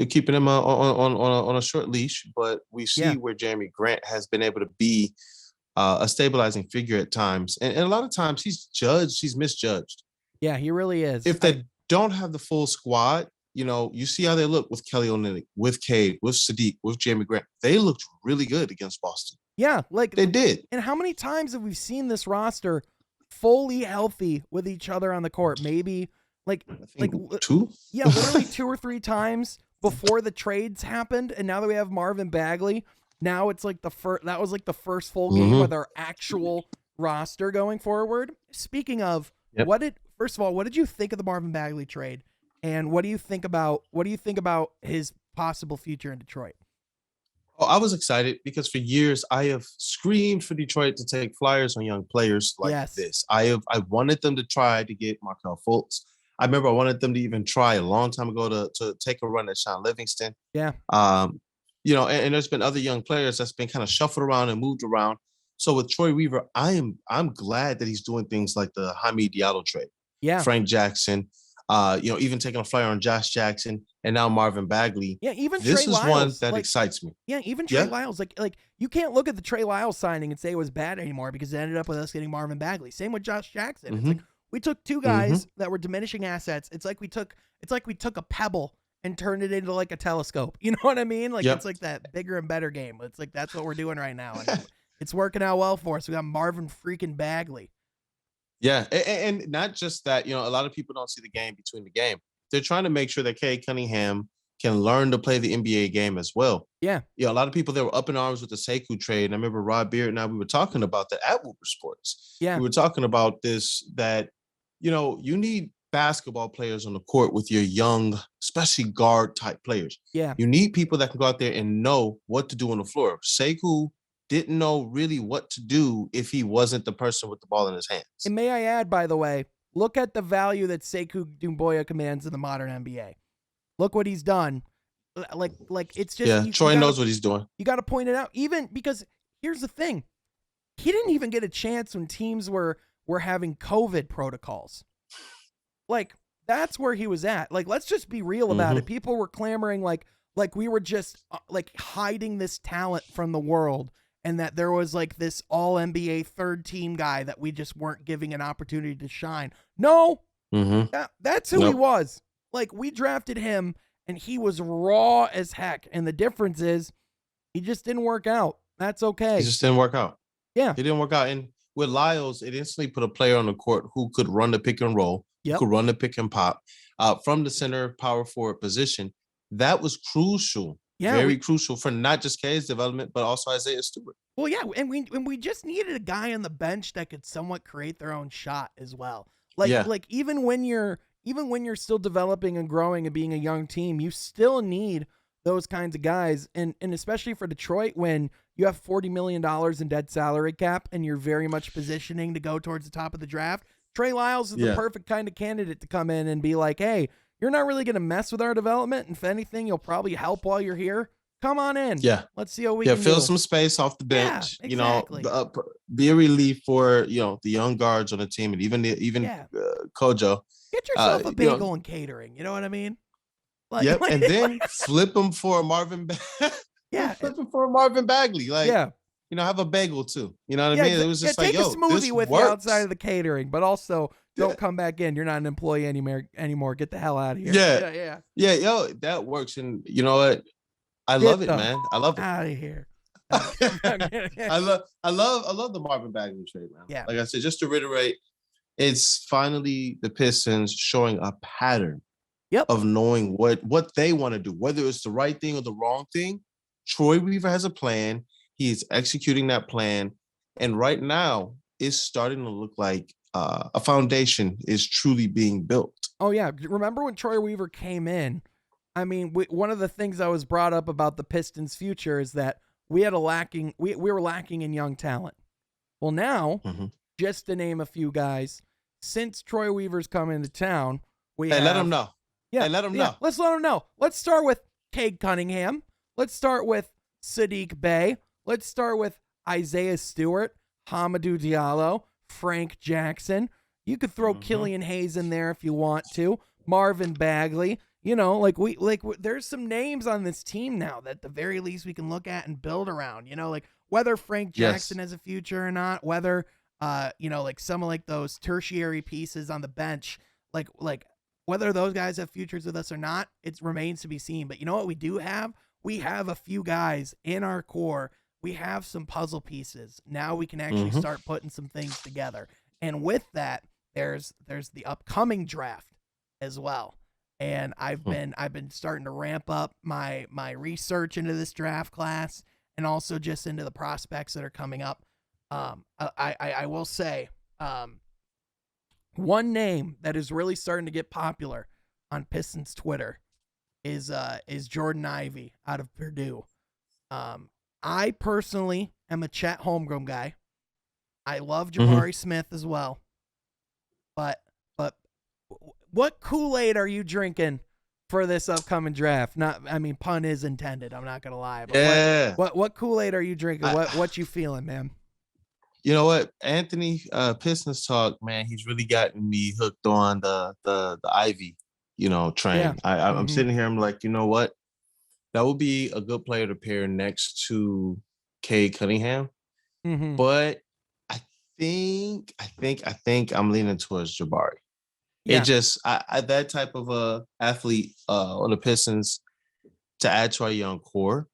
Keeping them on a short leash, but we see where Jeremy Grant has been able to be a stabilizing figure at times. And a lot of times he's misjudged. Yeah, he really is. If they don't have the full squad, you see how they look with Kelly Olynyk, with Cade, with Sadiq, with Jeremy Grant. They looked really good against Boston. Yeah, like they did. And how many times have we seen this roster fully healthy with each other on the court? Maybe like two? Yeah, literally 2 or 3 times before the trades happened. And now that we have Marvin Bagley, now it's like that was like the first full game with our actual roster going forward. Speaking of, first of all, what did you think of the Marvin Bagley trade? And what do you think about his possible future in Detroit? Oh, I was excited because for years I have screamed for Detroit to take flyers on young players like this. I wanted them to try to get Markelle Fultz. I remember I wanted them to even try a long time ago to take a run at Sean Livingston. Yeah. And there's been other young players that's been kind of shuffled around and moved around. So with Troy Weaver, I'm glad that he's doing things like the Hamid Diallo trade. Yeah. Frank Jackson. Even taking a flyer on Josh Jackson and now Marvin Bagley. Yeah, even this Trey is Lyles, one that excites me. Yeah, even Trey Lyles. Like you can't look at the Trey Lyles signing and say it was bad anymore because it ended up with us getting Marvin Bagley. Same with Josh Jackson. It's like we took 2 guys that were diminishing assets. It's like we took a pebble and turned it into like a telescope. You know what I mean? Like it's like that bigger and better game. It's like that's what we're doing right now. And it's working out well for us. We got Marvin freaking Bagley. Yeah, and not just that, a lot of people don't see the game between the game. They're trying to make sure that Cade Cunningham can learn to play the NBA game as well. Yeah. A lot of people that were up in arms with the Sekou trade. And I remember Rob Beard and I, we were talking about that at Whooper Sports. Yeah. We were talking about this, that, you need basketball players on the court with your young, especially guard type players. Yeah. You need people that can go out there and know what to do on the floor. Sekou didn't know really what to do if he wasn't the person with the ball in his hands. And may I add, by the way, look at the value that Sekou Doumbouya commands in the modern NBA. Look what he's done. Like it's just Troy knows what he's doing. You got to point it out, even because here's the thing: he didn't even get a chance when teams were having COVID protocols. Like that's where he was at. Like let's just be real about it. People were clamoring like we were just like hiding this talent from the world. And that there was like this all NBA third team guy that we just weren't giving an opportunity to shine. No, that's who he was. Like we drafted him and he was raw as heck. And the difference is he just didn't work out. That's okay. He just didn't work out. Yeah. He didn't work out. And with Lyles, it instantly put a player on the court who could run the pick and roll, who could run the pick and pop from the center power forward position. That was crucial. Yeah, very crucial for not just Cade's development, but also Isaiah Stewart. Well, yeah, and we just needed a guy on the bench that could somewhat create their own shot as well. Like even when you're still developing and growing and being a young team, you still need those kinds of guys. And especially for Detroit, when you have $40 million in dead salary cap and you're very much positioning to go towards the top of the draft, Trey Lyles is the perfect kind of candidate to come in and be like, hey, you're not really going to mess with our development. And if anything, you'll probably help while you're here. Come on in. Yeah. Let's see what we can fill do. some space off the bench. Yeah, exactly. Be a relief for, the young guards on the team and even Kojo. Get yourself a bagel and catering. You know what I mean? And then flip them for Marvin. Flip them for Marvin Bagley. Have a bagel too. You know what I mean? It was just take a smoothie with you outside of the catering, but also don't come back in. You're not an employee anymore. Get the hell out of here. Yeah. That works. And you know what? I love it, man. I love it. Out of here. I love the Marvin Bagley trade, man. Yeah. Like I said, just to reiterate, it's finally the Pistons showing a pattern of knowing what they want to do, whether it's the right thing or the wrong thing. Troy Weaver has a plan. He is executing that plan. And right now, it's starting to look like a foundation is truly being built. Oh, yeah. Remember when Troy Weaver came in? I mean, one of the things that was brought up about the Pistons' future is that we were lacking in young talent. Well, now, just to name a few guys, since Troy Weaver's come into town, let him know. Yeah, let him know. Let's let him know. Let's start with Cade Cunningham. Let's start with Sadiq Bey. Let's start with Isaiah Stewart, Hamidou Diallo, Frank Jackson. You could throw Killian Hayes in there if you want to. Marvin Bagley. There's some names on this team now that at the very least we can look at and build around. Whether Frank Jackson has a future or not, whether some of those tertiary pieces on the bench, whether those guys have futures with us or not, it remains to be seen. But you know what we do have? We have a few guys in our core. We have some puzzle pieces. Now we can actually start putting some things together. And with that, there's the upcoming draft as well. And I've been starting to ramp up my research into this draft class and also just into the prospects that are coming up. I will say one name that is really starting to get popular on Pistons Twitter is Jordan Ivey out of Purdue. I personally am a CHET HOLMGREN guy. I love Jabari Smith as well. But what Kool-Aid are you drinking for this upcoming draft? Pun is intended. I'm not gonna lie. But what Kool-Aid are you drinking? What you feeling, man? You know what, Anthony? Pistons talk, man. He's really gotten me hooked on the Ivy, train. Yeah. I'm sitting here. I'm like, you know what? That would be a good player to pair next to Cade Cunningham. But I think I'm leaning towards Jabari. Yeah. It just that type of a athlete on the Pistons to add to our young core.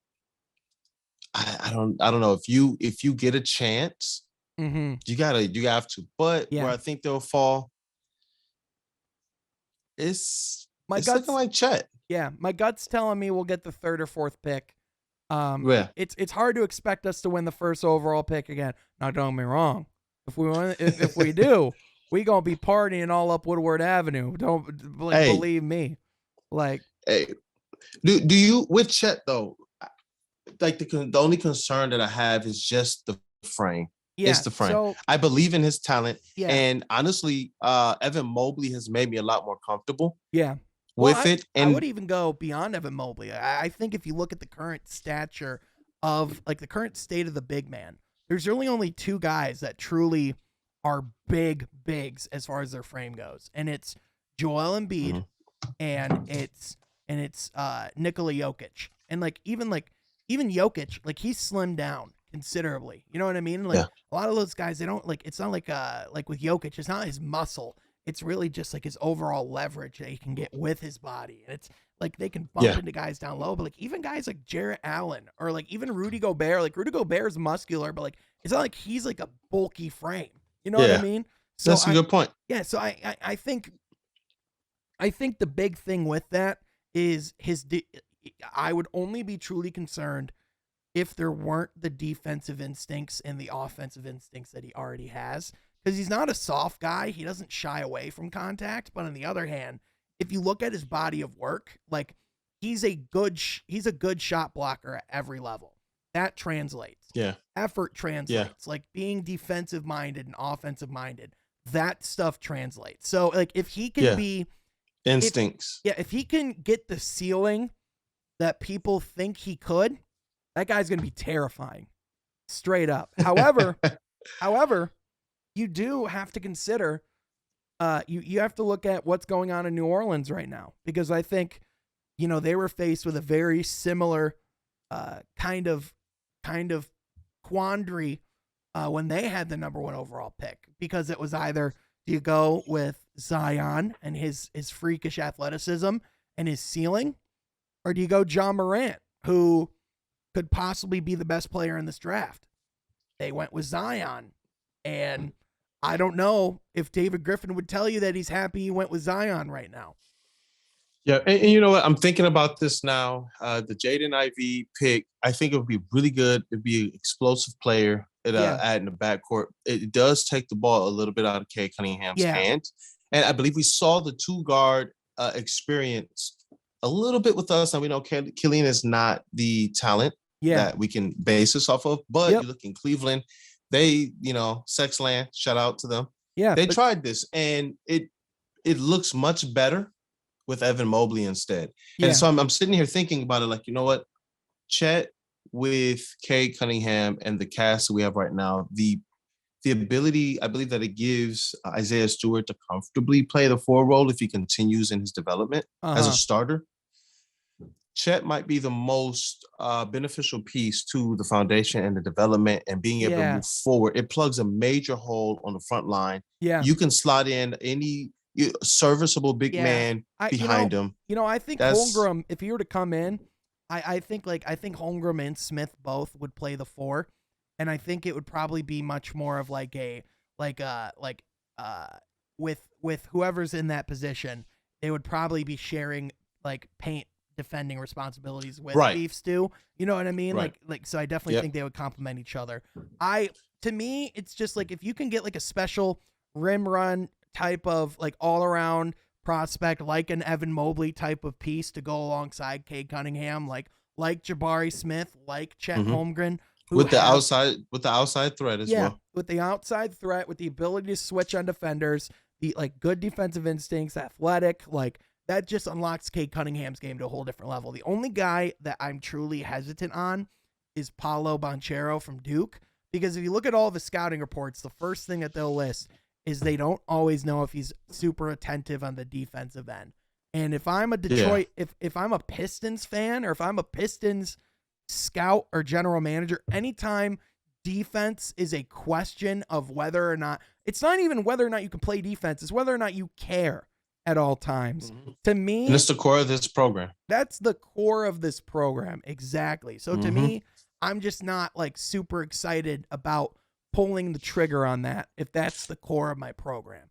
I don't know if you get a chance, you have to. But where I think they'll fall, it's looking like Chet. Yeah, my gut's telling me we'll get the third or fourth pick. It's hard to expect us to win the first overall pick again. Now, don't get me wrong. If we do, we gonna be partying all up Woodward Avenue. Believe me. Do you with Chet though? The only concern that I have is just the frame. Yeah, it's the frame. So, I believe in his talent, and honestly, Evan Mobley has made me a lot more comfortable. Yeah. With it, and I would even go beyond Evan Mobley. I think if you look at the current stature of the current state of the big man, there's really only two guys that truly are bigs as far as their frame goes, and it's Joel Embiid and it's Nikola Jokic, and even Jokic, he's slimmed down considerably. You know what I mean? A lot of those guys, they don't it's not like with Jokic, it's not his muscle. It's really just his overall leverage that he can get with his body. And it's they can bump into guys down low, but even guys like Jarrett Allen or even Rudy Gobert, Rudy Gobert's muscular, but it's not like he's a bulky frame. You know what I mean? So that's a good point. Yeah. So I think the big thing with that is I would only be truly concerned if there weren't the defensive instincts and the offensive instincts that he already has. Because he's not a soft guy. He doesn't shy away from contact. But on the other hand, if you look at his body of work, he's a good shot blocker at every level. That translates. Yeah. Effort translates. Yeah. Being defensive minded and offensive minded. that stuff translates. So like if he can be instincts. If he can get the ceiling that people think he could, that guy's going to be terrifying. Straight up. However, you do have to consider you have to look at what's going on in New Orleans right now, because I think they were faced with a very similar kind of quandary when they had the number 1 overall pick, because it was either, do you go with Zion and his freakish athleticism and his ceiling, or do you go John Morant, who could possibly be the best player in this draft? They went with Zion, and I don't know if David Griffin would tell you that he's happy he went with Zion right now. Yeah, and you know what? I'm thinking about this now. The Jaden Ivey pick, I think it would be really good. It'd be an explosive player at in the backcourt. It does take the ball a little bit out of Cade Cunningham's hand. And I believe we saw the 2-guard experience a little bit with us. And we know Killian is not the talent that we can base this off of. But you look in Cleveland, they, Sexland, shout out to them. Yeah, they tried this, and it looks much better with Evan Mobley instead. And so I'm sitting here thinking about it like, you know what? CHET with Cade Cunningham and the cast that we have right now, the ability, I believe that it gives Isaiah Stewart to comfortably play the 4 role if he continues in his development as a starter. CHET might be the most beneficial piece to the foundation and the development and being able to move forward. It plugs a major hole on the front line. Yeah. You can slot in any serviceable big man behind him. I think Holmgren, if he were to come in, I think Holmgren and Smith both would play the 4, and I think it would probably be much more of with whoever's in that position, they would probably be sharing like paint defending responsibilities with Beef Stew. You know what I mean? Right. Like so I definitely think they would complement each other. To me, it's just like if you can get like a special rim run type of like all around prospect, like an Evan Mobley type of piece to go alongside Cade Cunningham, like Jabari Smith, like Chet Holmgren. With the outside threat as well. With the outside threat, with the ability to switch on defenders, the like good defensive instincts, athletic, like that just unlocks Cade Cunningham's game to a whole different level. The only guy that I'm truly hesitant on is Paolo Banchero from Duke, because if you look at all the scouting reports, the first thing that they'll list is they don't always know if he's super attentive on the defensive end. And if I'm a Detroit, if I'm a Pistons fan, or if I'm a Pistons scout or general manager, anytime defense is a question of whether or not, it's not even whether or not you can play defense, it's whether or not you care at all times. To me, and that's the core of this program. That's the core of this program. Exactly. So to me, I'm just not like super excited about pulling the trigger on that if that's the core of my program,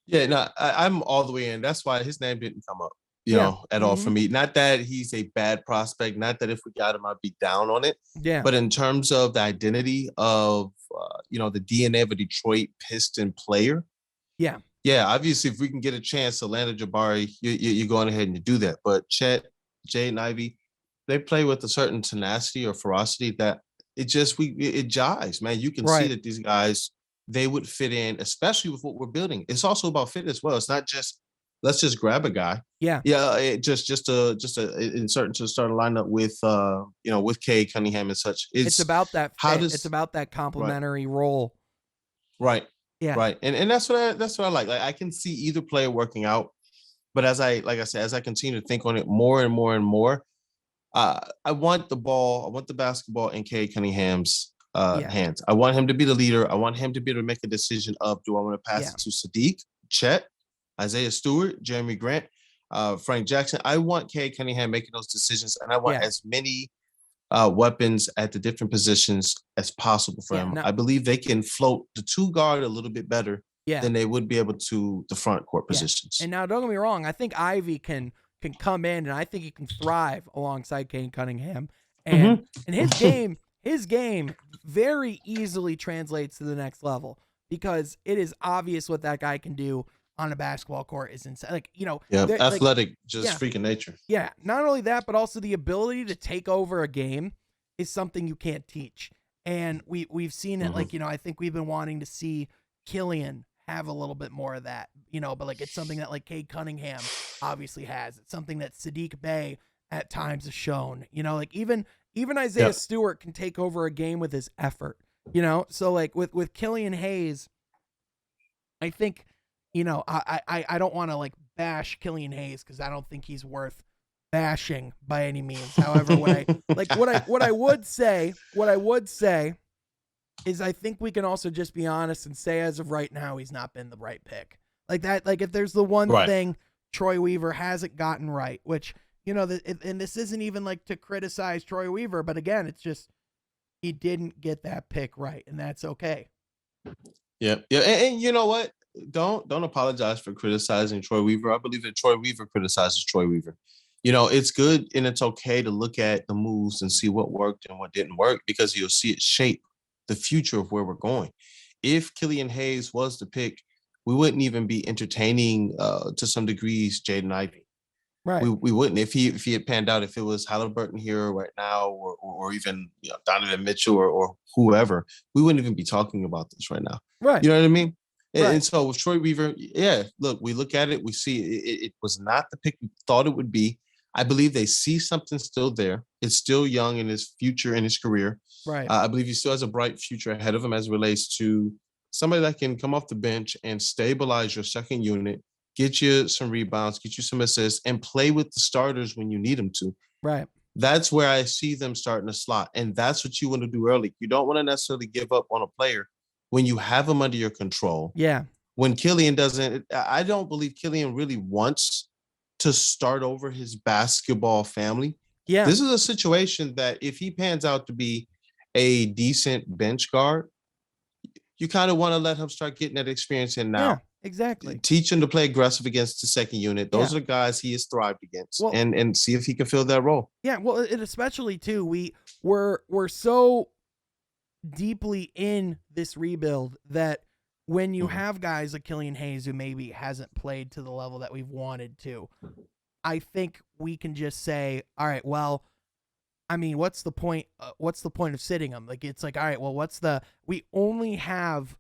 Yeah, no, I'm all the way in. That's why his name didn't come up, at all for me. Not that he's a bad prospect, not that if we got him, I'd be down on it. Yeah. But in terms of the identity of, the DNA of a Detroit Piston player. Yeah. Yeah, obviously, if we can get a chance to land a Jabari, you're going ahead and you do that. But CHET, Jaden Ivey, they play with a certain tenacity or ferocity that it jives, man. You can see that these guys, they would fit in, especially with what we're building. It's also about fit as well. It's not just let's just grab a guy. Yeah. Yeah. Just to insert to start a lineup with with Cade Cunningham and such. It's about that. It's about that complementary role. Right. Yeah. Right. And that's what I like. Like I can see either player working out, but as I continue to think on it more and more and more, I want the basketball in Cade Cunningham's hands. I want him to be the leader. I want him to be able to make a decision of, do I want to pass it to Sadiq, CHET, Isaiah Stewart, Jeremy Grant, Frank Jackson? I want Cade Cunningham making those decisions, and I want as many weapons at the different positions as possible for him. I believe they can float the 2-guard a little bit better than they would be able to the front court positions. And now, don't get me wrong, I think Ivy can come in, and I think he can thrive alongside Cade Cunningham. And his game very easily translates to the next level, because it is obvious what that guy can do on a basketball court is insane. Like, athletic, just freaking nature. Yeah. Not only that, but also the ability to take over a game is something you can't teach. And we've seen it. Like, I think we've been wanting to see Killian have a little bit more of that, but like it's something that like Cade Cunningham obviously has. It's something that Sadiq Bey at times has shown, like even Isaiah Stewart can take over a game with his effort, so like with Killian Hayes, I think, I don't want to like bash Killian Hayes because I don't think he's worth bashing by any means. However, what I would say is I think we can also just be honest and say as of right now he's not been the right pick. Like that, like if there's the one thing Troy Weaver hasn't gotten right, which and this isn't even like to criticize Troy Weaver, but again, it's just he didn't get that pick right, and that's okay. Yeah, and you know what? Don't apologize for criticizing Troy Weaver. I believe that Troy Weaver criticizes Troy Weaver. It's good and it's okay to look at the moves and see what worked and what didn't work because you'll see it shape the future of where we're going. If Killian Hayes was the pick, we wouldn't even be entertaining to some degrees Jaden Ivey. Right. We wouldn't if he had panned out, if it was Halliburton here right now or even Donovan Mitchell or whoever, we wouldn't even be talking about this right now. Right. You know what I mean? Right. And so with Troy Weaver, we look at it, we see it was not the pick we thought it would be. I believe they see something still there. It's still young in his future, in his career. Right. I believe he still has a bright future ahead of him as it relates to somebody that can come off the bench and stabilize your second unit, get you some rebounds, get you some assists, and play with the starters when you need them to. Right. That's where I see them starting to slot. And that's what you want to do early. You don't want to necessarily give up on a player when you have him under your control. Yeah. When Killian doesn't, I don't believe Killian really wants to start over his basketball family. Yeah. This is a situation that if he pans out to be a decent bench guard, you kind of want to let him start getting that experience in now. Yeah, exactly. Teach him to play aggressive against the second unit. Those are the guys he has thrived against, and see if he can fill that role. Yeah, well, and especially too, we're so deeply in this rebuild that when you have guys like Killian Hayes who maybe hasn't played to the level that we've wanted to, I think we can just say, all right, well, I mean, what's the point? What's the point of sitting him? Like, it's like, all right, well, we only have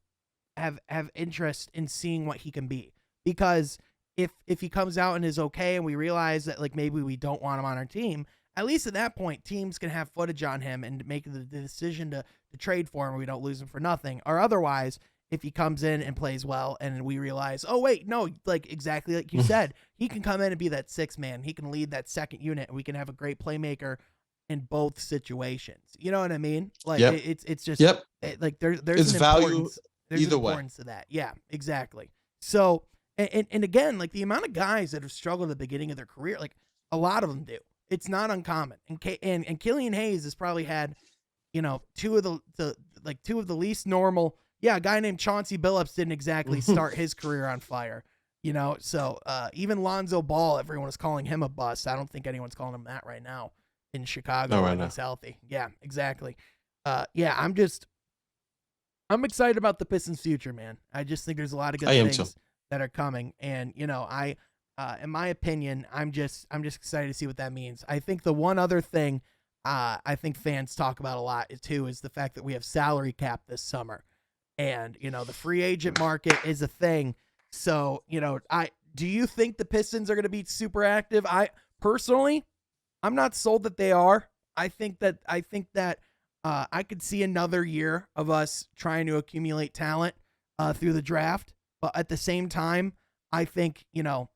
interest in seeing what he can be, because if he comes out and is okay and we realize that like maybe we don't want him on our team, at least at that point teams can have footage on him and make the decision to trade for him, or we don't lose him for nothing. Or otherwise, if he comes in and plays well and we realize, oh wait, no, like exactly like you said, he can come in and be that sixth man, he can lead that second unit, and we can have a great playmaker in both situations. You know what I mean? Like it's just like there's it's an value there's either an importance to that. Yeah, exactly. So and again, like the amount of guys that have struggled at the beginning of their career, like a lot of them do. It's not uncommon. And Killian Hayes has probably had, two of the least normal. Yeah, a guy named Chauncey Billups didn't exactly start his career on fire. So even Lonzo Ball, everyone is calling him a bust. I don't think anyone's calling him that right now in Chicago when he's healthy. Yeah, exactly. I'm excited about the Pistons' future, man. I just think there's a lot of good things that are coming, and in my opinion, I'm just excited to see what that means. I think the one other thing I think fans talk about a lot too is the fact that we have salary cap this summer, and the free agent market is a thing. So do you think the Pistons are going to be super active? I personally, I'm not sold that they are. I think that I could see another year of us trying to accumulate talent through the draft. But at the same time, I think,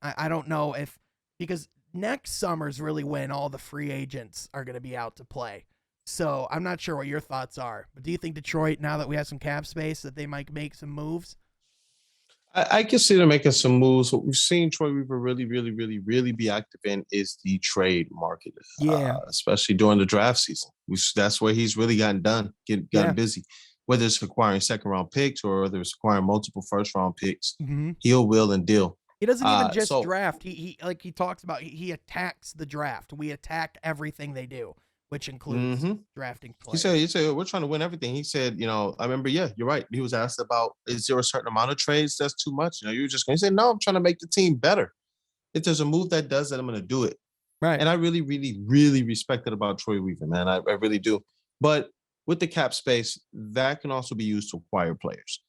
I don't know because next summer's really when all the free agents are going to be out to play. So I'm not sure what your thoughts are. But do you think Detroit, now that we have some cap space, that they might make some moves? I can see them making some moves. What we've seen Troy Weaver really, really, really, really be active in is the trade market. Especially during the draft season. That's where he's really gotten busy. Whether it's acquiring second-round picks or whether it's acquiring multiple first-round picks, he'll will and deal. He doesn't even just draft. He like he talks about, he attacks the draft. We attack everything they do, which includes drafting players. He said, we're trying to win everything. He said, I remember, you're right. He was asked about, is there a certain amount of trades that's too much? You were just going to say, no, I'm trying to make the team better. If there's a move that does that, I'm going to do it. Right. And I really, really, really respect it about Troy Weaver, man. I really do. But with the cap space, that can also be used to acquire players.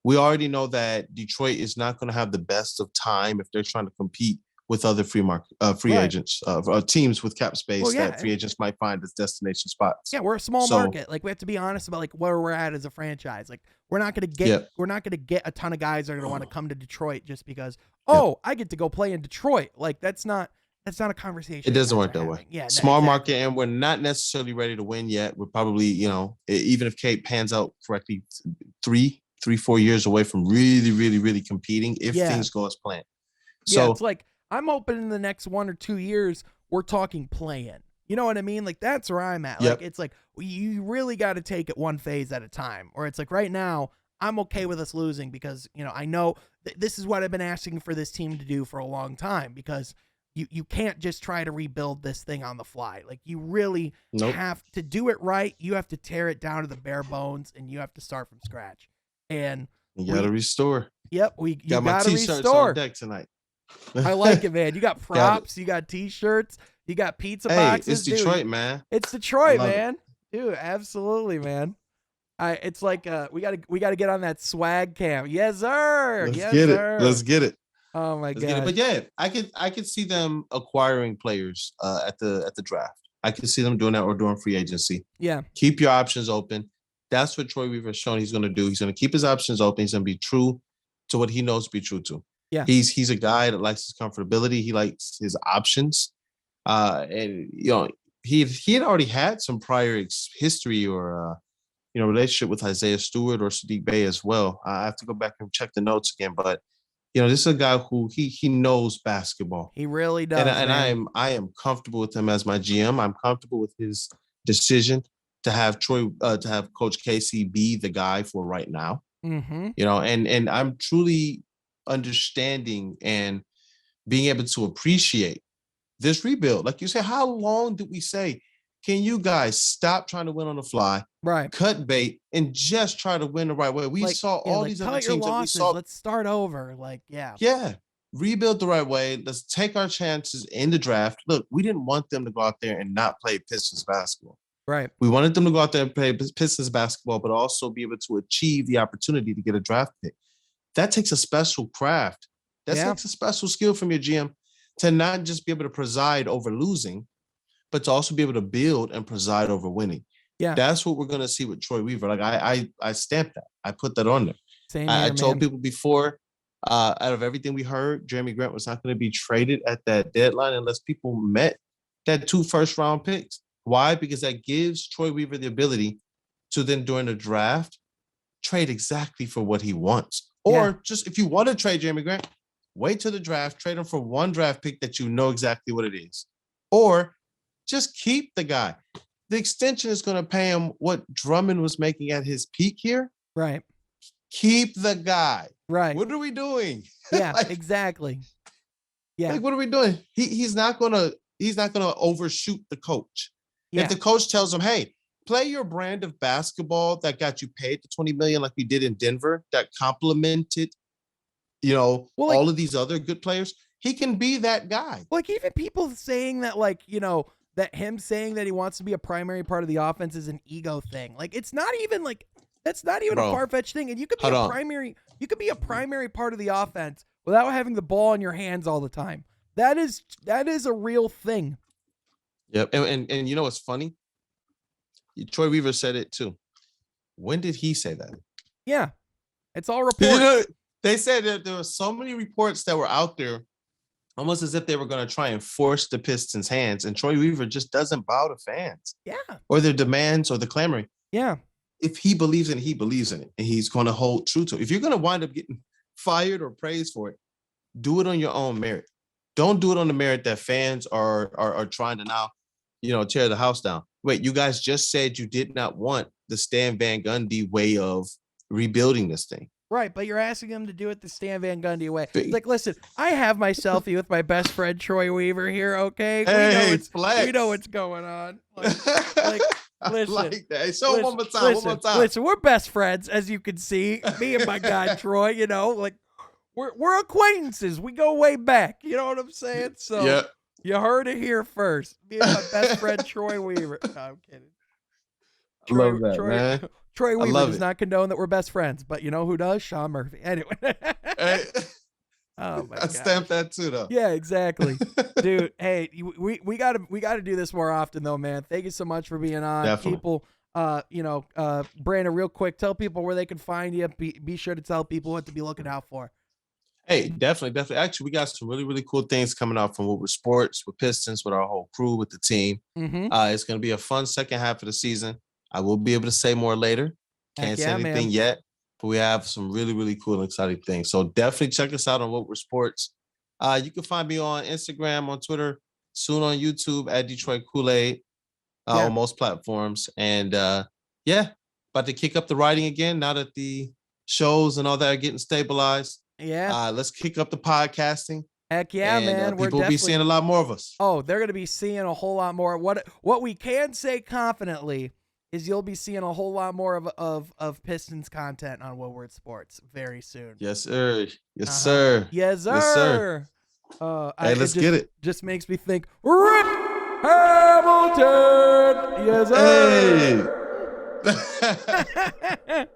we already know that Detroit is not going to have the best of time if they're trying to compete with other free Right. agents, teams with cap space Well, yeah. that free agents might find as destination spots. Yeah, we're a small market. Like, we have to be honest about like where we're at as a franchise. Like, we're not gonna get a ton of guys that are gonna want to come to Detroit just because, I get to go play in Detroit. Like, that's not a conversation. It doesn't work that way. Yeah, small market, and we're not necessarily ready to win yet. We're probably, even if Kate pans out correctly, 3-4 years away from really, really, really competing if things go as planned. So it's like, I'm hoping in the next 1 or 2 years we're talking play-in. You know what I mean? Like, that's where I'm at. Like, it's like, you really got to take it one phase at a time. Or it's like, right now, I'm okay with us losing because, I know this is what I've been asking for this team to do for a long time, because you can't just try to rebuild this thing on the fly. Like, you really have to do it right. You have to tear it down to the bare bones, and you have to start from scratch. And you got to restore. Yep, you got my to t-shirts restore. on deck tonight. I like it, man. You got props, you got t-shirts, you got pizza boxes. It's Detroit, man. It's Detroit, man. Dude, absolutely, man. It's like we gotta get on that swag cam. Yes, sir. Let's get it. Oh my god. But yeah, I could see them acquiring players at the draft. I could see them doing that or doing free agency. Yeah. Keep your options open. That's what Troy Weaver has shown he's going to do. He's going to keep his options open. He's going to be true to what he knows to be true to. Yeah. He's a guy that likes his comfortability. He likes his options. And he had already had some prior history or relationship with Isaiah Stewart or Sadiq Bey as well. I have to go back and check the notes again, but this is a guy who he knows basketball. He really does. And I am comfortable with him as my GM. I'm comfortable with his decision to have Coach Casey be the guy for right now. Mm-hmm. And I'm truly understanding and being able to appreciate this rebuild. Like you said, how long did we say, can you guys stop trying to win on the fly, right? Cut bait and just try to win the right way? We saw all these other teams that we saw. Let's start over. Rebuild the right way. Let's take our chances in the draft. Look, we didn't want them to go out there and not play Pistons basketball. Right. We wanted them to go out there and play Pistons basketball, but also be able to achieve the opportunity to get a draft pick. That takes a special craft. That takes a special skill from your GM to not just be able to preside over losing, but to also be able to build and preside over winning. Yeah. That's what we're going to see with Troy Weaver. Like I stamped that. I put that on there. Same here, I told people before, out of everything we heard, Jeremy Grant was not going to be traded at that deadline unless people met that 2 first-round picks. Why? Because that gives Troy Weaver the ability to then during the draft trade exactly for what he wants. Or just if you want to trade Jeremy Grant, wait till the draft, trade him for 1 draft pick that you know exactly what it is. Or just keep the guy. The extension is going to pay him what Drummond was making at his peak here. Right. Keep the guy. Right. What are we doing? Yeah, exactly. Yeah. What are we doing? He's not gonna overshoot the coach. Yeah. If the coach tells him, hey, play your brand of basketball that got you paid the $20 million like we did in Denver, that complemented, all of these other good players, he can be that guy. Like, even people saying that, that him saying that he wants to be a primary part of the offense is an ego thing. Like, it's not even that's not even a far-fetched thing. And you could be a primary part of the offense without having the ball in your hands all the time. That is a real thing. Yep. And you know what's funny? Troy Weaver said it too. When did he say that? Yeah. It's all reports. They said that there were so many reports that were out there, almost as if they were going to try and force the Pistons' hands. And Troy Weaver just doesn't bow to fans. Yeah. Or their demands or the clamoring. Yeah. If he believes in it, he believes in it. And he's going to hold true to it. If you're going to wind up getting fired or praised for it, do it on your own merit. Don't do it on the merit that fans are trying to now, tear the house down. Wait, you guys just said you did not want the Stan Van Gundy way of rebuilding this thing. Right, but you're asking him to do it the Stan Van Gundy way. It's like, listen, I have my selfie with my best friend Troy Weaver here, okay? We know what's going on. Listen. Like that. So one more time. Listen, we're best friends, as you can see. Me and my guy Troy, we're acquaintances. We go way back. You know what I'm saying? So yeah. You heard it here first. Me and my best friend Troy Weaver. No, I'm kidding. Troy, love that, Troy, man. Troy I Weaver love does it. not condone that we're best friends, but you know who does? Sean Murphy. Anyway. Hey, Oh my I god. stamped that too, though. Yeah, exactly. Dude, hey, we gotta do this more often though, man. Thank you so much for being on. Definitely. People, Brandon, real quick, tell people where they can find you. Be sure to tell people what to be looking out for. Hey, definitely. Actually, we got some really, really cool things coming out from Woodward Sports, with Pistons, with our whole crew, with the team. Mm-hmm. It's going to be a fun second half of the season. I will be able to say more later. Can't say anything yet, but we have some really, really cool and exciting things. So definitely check us out on Woodward Sports. You can find me on Instagram, on Twitter, soon on YouTube at DetroitKoolaid, on most platforms. And about to kick up the writing again now that the shows and all that are getting stabilized. Yeah. Let's kick up the podcasting. Heck yeah, and, man. People will be seeing a lot more of us. Oh, they're going to be seeing a whole lot more. What we can say confidently is you'll be seeing a whole lot more of Pistons content on Woodward Sports very soon. Yes, sir. Yes, sir. Yes, sir. Yes, sir. Hey, let's get it. Just makes me think, Rip Hamilton. Yes, sir. Hey.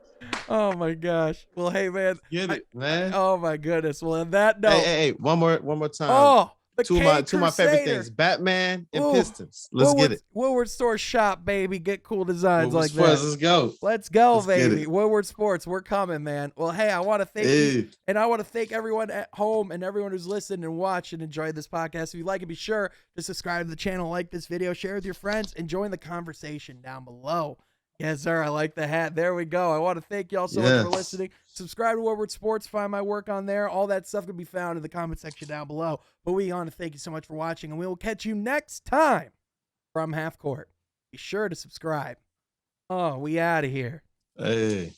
Oh my gosh. Well, hey man. Get it, man. Oh my goodness. Well, on that note. Hey, one more time. Oh, two of my favorite things: Batman and Pistons. Let's get it. Woodward Store shop, baby. Get cool designs Woodward like Sports, that. Let's go. Let's go, baby. Woodward Sports, we're coming, man. Well, hey, I want to thank you, and I want to thank everyone at home and everyone who's listened and watched and enjoyed this podcast. If you like it, be sure to subscribe to the channel, like this video, share with your friends, and join the conversation down below. Yes, sir. I like the hat. There we go. I want to thank you all so much for listening. Subscribe to Woodward Sports. Find my work on there. All that stuff can be found in the comment section down below. But we want to thank you so much for watching, and we will catch you next time from Half Court. Be sure to subscribe. Oh, we out of here. Hey.